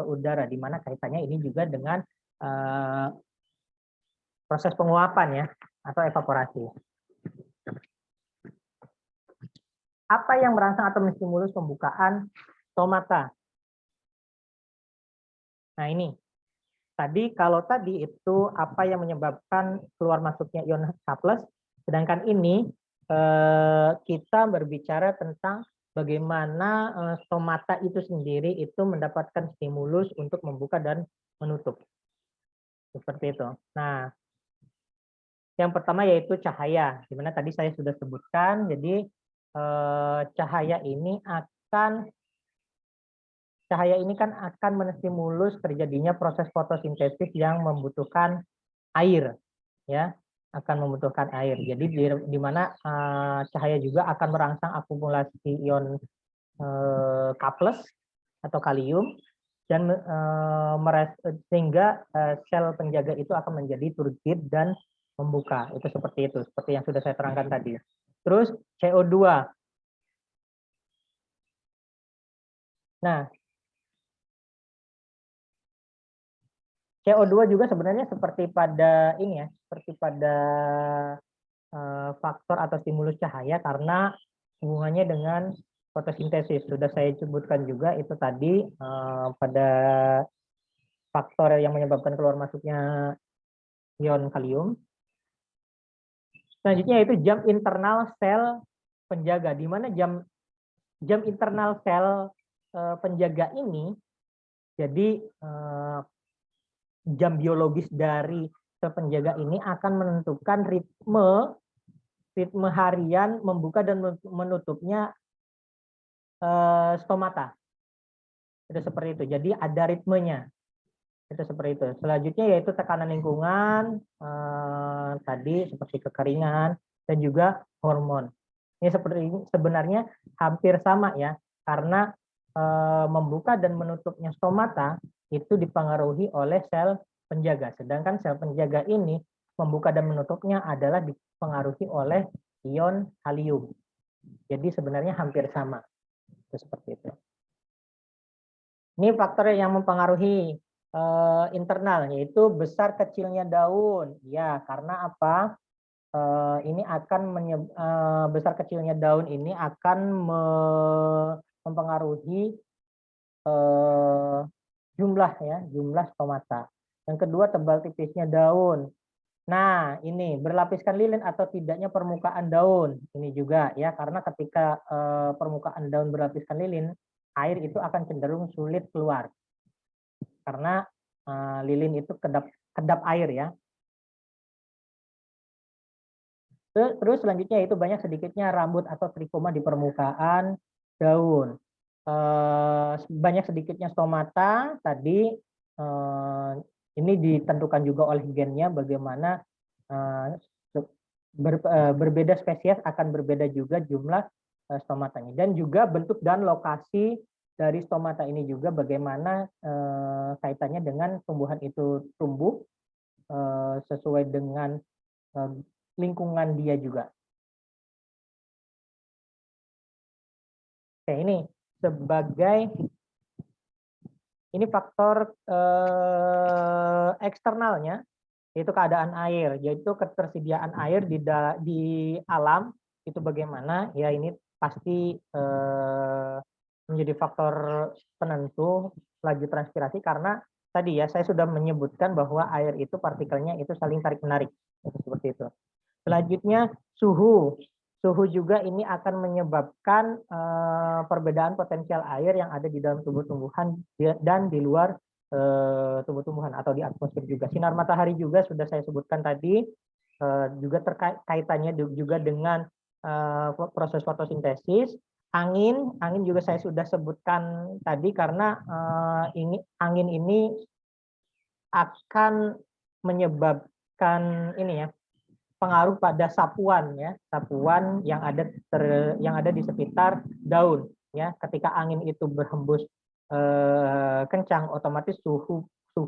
udara, di mana kaitannya ini juga dengan proses penguapan ya atau evaporasi. Apa yang merangsang atau menstimulus pembukaan stomata? Nah ini. Kalau tadi itu apa yang menyebabkan keluar masuknya ion H+, sedangkan ini kita berbicara tentang bagaimana stomata itu sendiri itu mendapatkan stimulus untuk membuka dan menutup. Seperti itu. Nah, yang pertama yaitu cahaya, di mana tadi saya sudah sebutkan. Jadi cahaya ini kan akan menstimulus terjadinya proses fotosintesis yang membutuhkan air, ya, akan membutuhkan air. Jadi di mana cahaya juga akan merangsang akumulasi ion K+ atau kalium dan sehingga sel penjaga itu akan menjadi turgid dan membuka. Itu seperti yang sudah saya terangkan tadi. Terus CO2. Nah, CO2 juga sebenarnya seperti pada faktor atau stimulus cahaya karena hubungannya dengan fotosintesis. Sudah saya sebutkan juga itu tadi pada faktor yang menyebabkan keluar masuknya ion kalium. Selanjutnya yaitu jam internal sel penjaga, di mana jam internal sel penjaga ini, jadi jam biologis dari sel penjaga ini akan menentukan ritme harian membuka dan menutupnya stomata. Itu seperti itu. Jadi ada ritmenya. Itu seperti itu. Selanjutnya yaitu tekanan lingkungan, tadi seperti kekeringan dan juga hormon. Ini sebenarnya hampir sama ya, karena membuka dan menutupnya stomata itu dipengaruhi oleh sel penjaga. Sedangkan sel penjaga ini membuka dan menutupnya adalah dipengaruhi oleh ion helium. Jadi sebenarnya hampir sama. Itu seperti itu. Ini faktor yang mempengaruhi internal, yaitu besar kecilnya daun. Ya, karena apa? Ini akan besar kecilnya daun ini akan mempengaruhi jumlah stomata. Yang kedua, tebal tipisnya daun. Nah, ini berlapiskan lilin atau tidaknya permukaan daun. Ini juga ya, karena ketika permukaan daun berlapiskan lilin, air itu akan cenderung sulit keluar. Karena lilin itu kedap air ya. Terus selanjutnya itu banyak sedikitnya rambut atau trikoma di permukaan daun. Banyak sedikitnya stomata tadi, ini ditentukan juga oleh gennya bagaimana berbeda spesies akan berbeda juga jumlah stomatanya, dan juga bentuk dan lokasi dari stomata ini juga bagaimana kaitannya dengan tumbuhan itu tumbuh sesuai dengan lingkungan dia juga. Oke, ini sebagai faktor eksternalnya, yaitu keadaan air, yaitu ketersediaan air di alam itu bagaimana ya, ini pasti menjadi faktor penentu laju transpirasi, karena tadi ya saya sudah menyebutkan bahwa air itu partikelnya itu saling tarik menarik seperti itu. Selanjutnya suhu juga ini akan menyebabkan perbedaan potensial air yang ada di dalam tumbuh-tumbuhan dan di luar tumbuh-tumbuhan atau di atmosfer juga. Sinar matahari juga sudah saya sebutkan tadi, juga kaitannya juga dengan proses fotosintesis. Angin juga saya sudah sebutkan tadi, karena angin ini akan menyebabkan ini ya, pengaruh pada sapuan yang ada di sekitar daun ya. Ketika angin itu berhembus kencang, otomatis suhu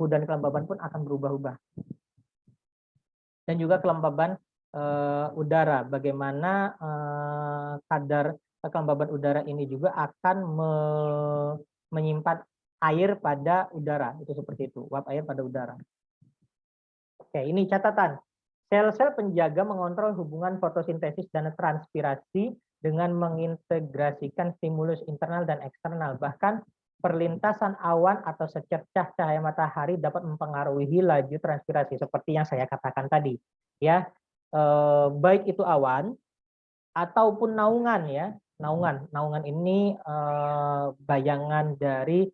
dan kelembaban pun akan berubah-ubah. Dan juga kelembaban udara, bagaimana kadar kelembaban udara ini juga akan menyimpan air pada udara, itu seperti itu, uap air pada udara. Oke, ini catatan. Sel-sel penjaga mengontrol hubungan fotosintesis dan transpirasi dengan mengintegrasikan stimulus internal dan eksternal. Bahkan perlintasan awan atau secercah cahaya matahari dapat mempengaruhi laju transpirasi seperti yang saya katakan tadi. Ya, baik itu awan ataupun naungan ya. Naungan ini bayangan dari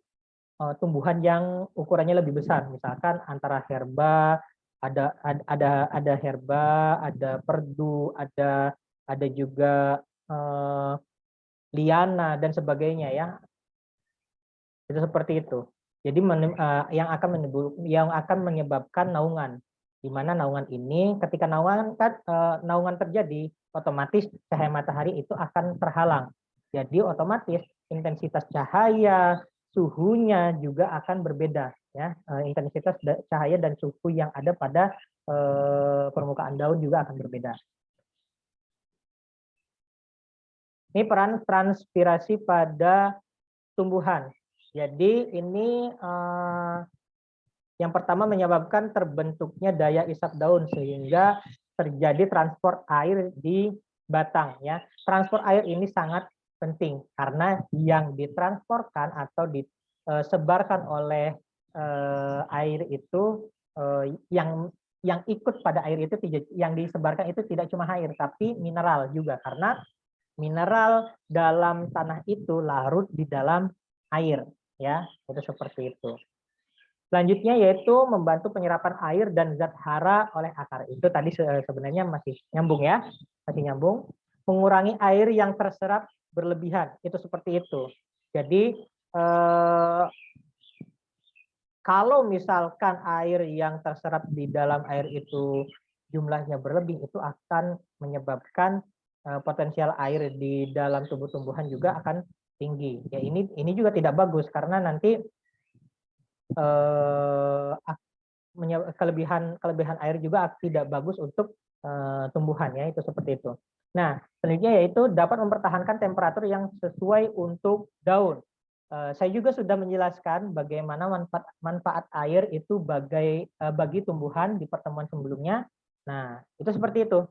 tumbuhan yang ukurannya lebih besar, misalkan antara herba, ada herba, ada perdu, ada juga liana dan sebagainya ya. Itu seperti itu. Jadi yang akan menyebabkan naungan, di mana naungan ini ketika naungan terjadi, otomatis cahaya matahari itu akan terhalang. Jadi otomatis intensitas cahaya, suhunya juga akan berbeda ya. Intensitas cahaya dan suhu yang ada pada permukaan daun juga akan berbeda. Ini peran transpirasi pada tumbuhan. Jadi ini yang pertama menyebabkan terbentuknya daya isap daun sehingga terjadi transport air di batang ya. Transport air ini sangat penting karena yang ditransportkan atau disebarkan oleh air itu yang ikut pada air itu yang disebarkan itu tidak cuma air tapi mineral juga, karena mineral dalam tanah itu larut di dalam air, ya. Itu seperti itu. Selanjutnya yaitu membantu penyerapan air dan zat hara oleh akar. Itu tadi sebenarnya masih nyambung ya, masih nyambung. Mengurangi air yang terserap berlebihan, itu seperti itu. Jadi kalau misalkan air yang terserap di dalam air itu jumlahnya berlebih, itu akan menyebabkan potensial air di dalam tubuh tumbuhan juga akan tinggi. Ya ini juga tidak bagus karena nanti kelebihan air juga tidak bagus untuk tumbuhan, ya, itu seperti itu. Nah, selanjutnya yaitu dapat mempertahankan temperatur yang sesuai untuk daun. Saya juga sudah menjelaskan bagaimana manfaat air itu bagi tumbuhan di pertemuan sebelumnya. Nah, itu seperti itu.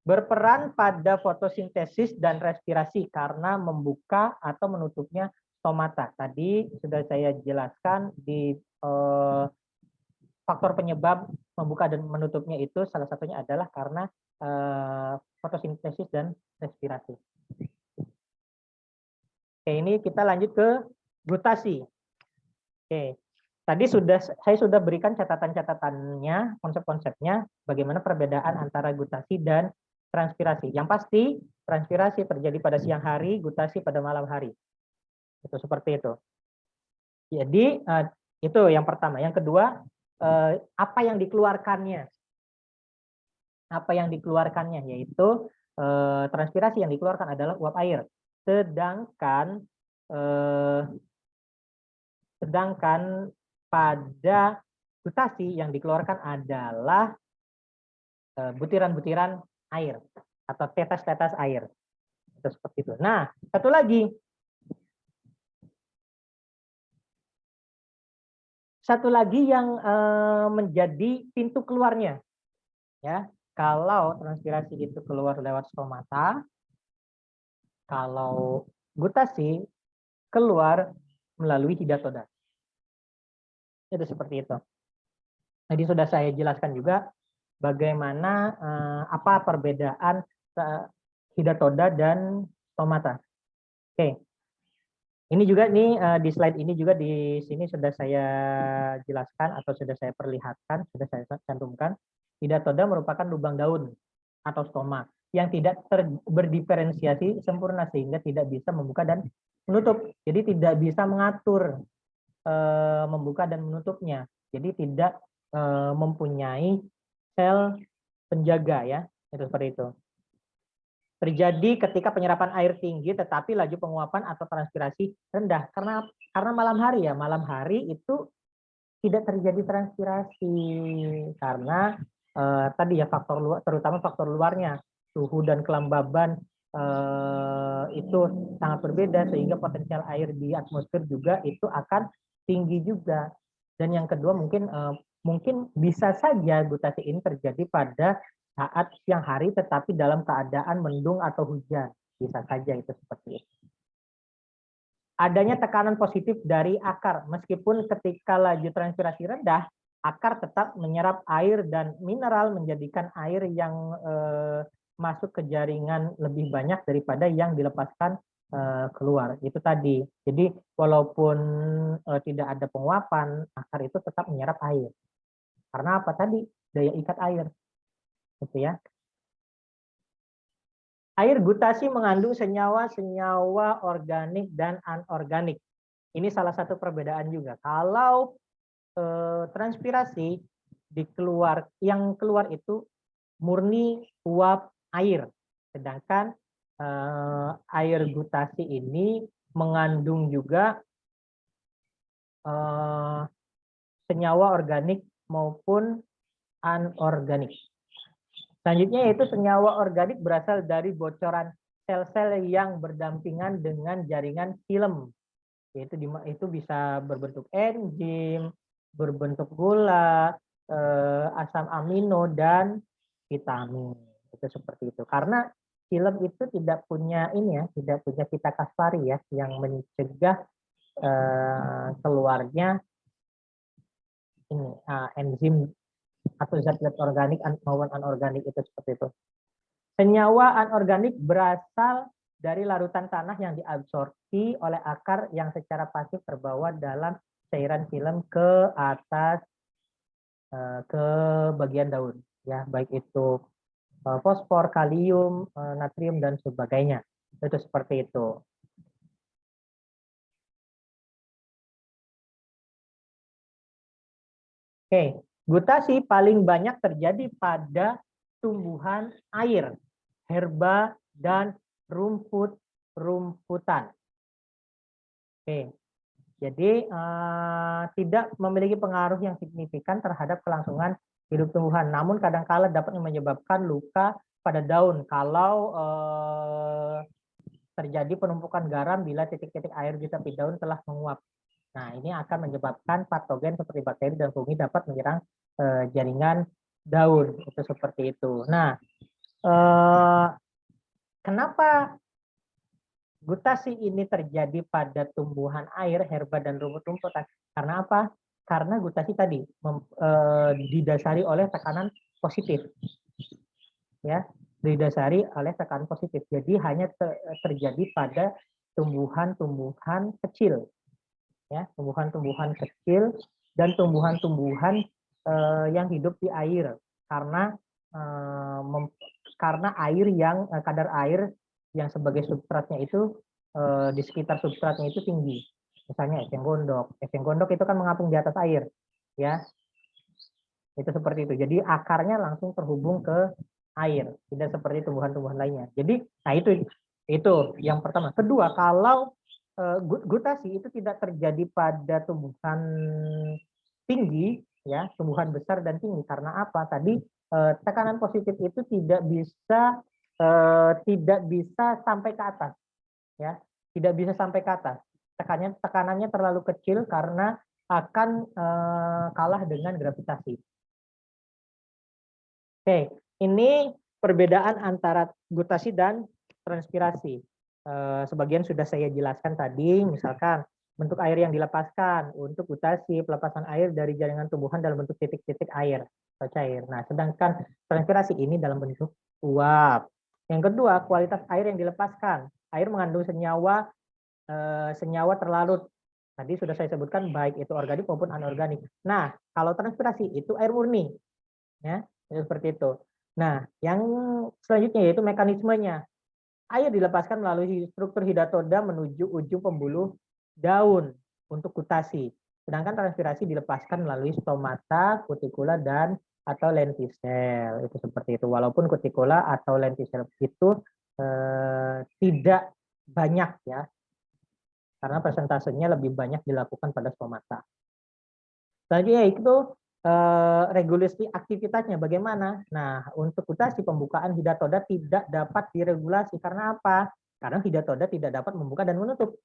Berperan pada fotosintesis dan respirasi karena membuka atau menutupnya stomata. Tadi sudah saya jelaskan di faktor penyebab membuka dan menutupnya itu salah satunya adalah karena fotosintesis dan respirasi. Oke, ini kita lanjut ke gutasi. Oke, tadi saya sudah berikan catatan-catatannya, konsep-konsepnya, bagaimana perbedaan antara gutasi dan transpirasi. Yang pasti transpirasi terjadi pada siang hari, gutasi pada malam hari. Itu seperti itu. Jadi itu yang pertama. Yang kedua, apa yang dikeluarkannya? Apa yang dikeluarkannya yaitu transpirasi yang dikeluarkan adalah uap air. Sedangkan pada gutasi yang dikeluarkan adalah butiran-butiran air atau tetes-tetes air. Itu seperti itu. Nah, satu lagi yang menjadi pintu keluarnya, ya. Kalau transpirasi itu keluar lewat stomata, kalau gutasi keluar melalui hidatoda. Itu seperti itu. Tadi sudah saya jelaskan juga bagaimana apa perbedaan hidatoda dan stomata. Oke. Ini juga di slide ini juga di sini sudah saya jelaskan atau sudah saya perlihatkan, sudah saya cantumkan. Hidatoda merupakan lubang daun atau stoma yang tidak berdiferensiasi sempurna sehingga tidak bisa membuka dan menutup. Jadi tidak bisa mengatur membuka dan menutupnya. Jadi tidak mempunyai sel penjaga, ya. Itu seperti itu. Terjadi ketika penyerapan air tinggi tetapi laju penguapan atau transpirasi rendah. Karena malam hari, ya, malam hari itu tidak terjadi transpirasi karena tadi ya faktor luar, terutama faktor luarnya, suhu dan kelembaban itu sangat berbeda sehingga potensial air di atmosfer juga itu akan tinggi juga. Dan yang kedua mungkin bisa saja gutasi ini terjadi pada saat siang hari tetapi dalam keadaan mendung atau hujan, bisa saja itu seperti itu. Adanya tekanan positif dari akar, meskipun ketika laju transpirasi rendah, akar tetap menyerap air dan mineral menjadikan air yang masuk ke jaringan lebih banyak daripada yang dilepaskan keluar. Itu tadi. Jadi walaupun tidak ada penguapan, akar itu tetap menyerap air. Karena apa tadi? Daya ikat air. Gitu ya. Air gutasi mengandung senyawa-senyawa organik dan anorganik. Ini salah satu perbedaan juga. Kalau transpirasi yang keluar itu murni uap air, sedangkan air gutasi ini mengandung juga senyawa organik maupun anorganik. Selanjutnya yaitu senyawa organik berasal dari bocoran sel-sel yang berdampingan dengan jaringan filem. Itu bisa berbentuk enzim, berbentuk gula, asam amino dan vitamin. Itu seperti itu. Karena filem itu tidak punya tidak punya pita Kaspari, ya, yang mencegah keluarnya enzim atau zat-zat organik maupun anorganik itu seperti itu. Senyawa anorganik berasal dari larutan tanah yang diabsorpsi oleh akar yang secara pasif terbawa dalam cairan filem ke atas ke bagian daun, ya, baik itu fosfor, kalium, natrium dan sebagainya. Itu seperti itu. Oke, gutasi paling banyak terjadi pada tumbuhan air, herba, dan rumput-rumputan. Oke, jadi tidak memiliki pengaruh yang signifikan terhadap kelangsungan hidup tumbuhan, namun kadang-kala dapat menyebabkan luka pada daun kalau terjadi penumpukan garam bila titik-titik air di tepi daun telah menguap. Nah, ini akan menyebabkan patogen seperti bakteri dan fungi dapat menyerang jaringan daun. Itu seperti itu. Nah, kenapa gutasi ini terjadi pada tumbuhan air, herba, dan rumput-rumputan? Karena apa? Karena gutasi tadi didasari oleh tekanan positif. Ya, didasari oleh tekanan positif. Jadi hanya terjadi pada tumbuhan-tumbuhan kecil. Ya, tumbuhan-tumbuhan kecil dan tumbuhan-tumbuhan yang hidup di air karena air yang kadar air yang sebagai substratnya itu di sekitar substratnya itu tinggi. Misalnya eceng gondok. Eceng gondok itu kan mengapung di atas air, ya. Itu seperti itu. Jadi akarnya langsung terhubung ke air, tidak seperti tumbuhan-tumbuhan lainnya. Jadi, nah itu yang pertama. Kedua, kalau gutasi itu tidak terjadi pada tumbuhan tinggi, ya, tumbuhan besar dan tinggi. Karena apa? Tadi tekanan positif itu tidak bisa sampai ke atas, ya, tidak bisa sampai ke atas. Tekanannya terlalu kecil karena akan kalah dengan gravitasi. Oke, ini perbedaan antara gutasi dan transpirasi. Sebagian sudah saya jelaskan tadi, misalkan bentuk air yang dilepaskan. Untuk gutasi, pelepasan air dari jaringan tumbuhan dalam bentuk titik-titik air atau cair. Nah, sedangkan transpirasi ini dalam bentuk uap. Yang kedua, kualitas air yang dilepaskan. Air mengandung senyawa terlarut. Tadi sudah saya sebutkan baik itu organik maupun anorganik. Nah, kalau transpirasi itu air murni, ya, seperti itu. Nah, yang selanjutnya yaitu mekanismenya. Air dilepaskan melalui struktur hidatoda menuju ujung pembuluh daun untuk gutasi. Sedangkan transpirasi dilepaskan melalui stomata, kutikula, dan atau lentisel. Itu seperti itu. Walaupun kutikula atau lentisel itu tidak banyak, ya, karena persentasenya lebih banyak dilakukan pada stomata. Selanjutnya itu regulasi aktivitasnya bagaimana? Nah, untuk gutasi pembukaan hidatoda tidak dapat diregulasi. Karena apa? Karena hidatoda tidak dapat membuka dan menutup.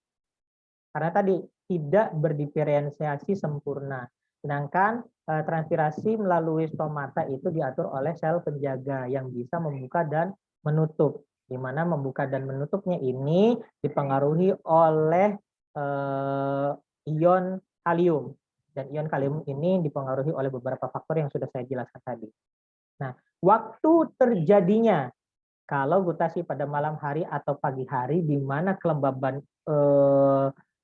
Karena tadi tidak berdiferensiasi sempurna. Sedangkan transpirasi melalui stomata itu diatur oleh sel penjaga yang bisa membuka dan menutup. Di mana membuka dan menutupnya ini dipengaruhi oleh ion kalium. Dan ion kalium ini dipengaruhi oleh beberapa faktor yang sudah saya jelaskan tadi. Nah, waktu terjadinya kalau gutasi pada malam hari atau pagi hari di mana kelembaban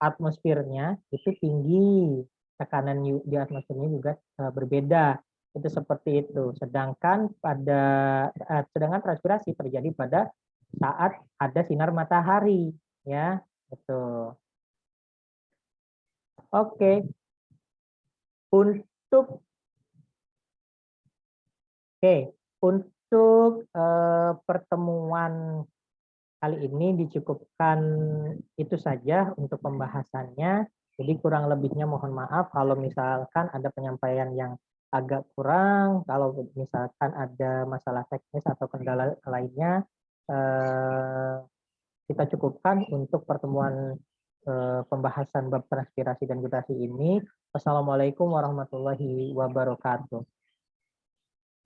atmosfernya itu tinggi, tekanan di atmosfernya juga berbeda. Itu seperti itu. Sedangkan transpirasi terjadi pada saat ada sinar matahari, ya. Itu. Oke. Untuk pertemuan kali ini dicukupkan itu saja untuk pembahasannya. Jadi kurang lebihnya mohon maaf kalau misalkan ada penyampaian yang agak kurang, kalau misalkan ada masalah teknis atau kendala lainnya, kita cukupkan untuk pertemuan pembahasan bab transpirasi dan gutasi ini. Wassalamualaikum warahmatullahi wabarakatuh.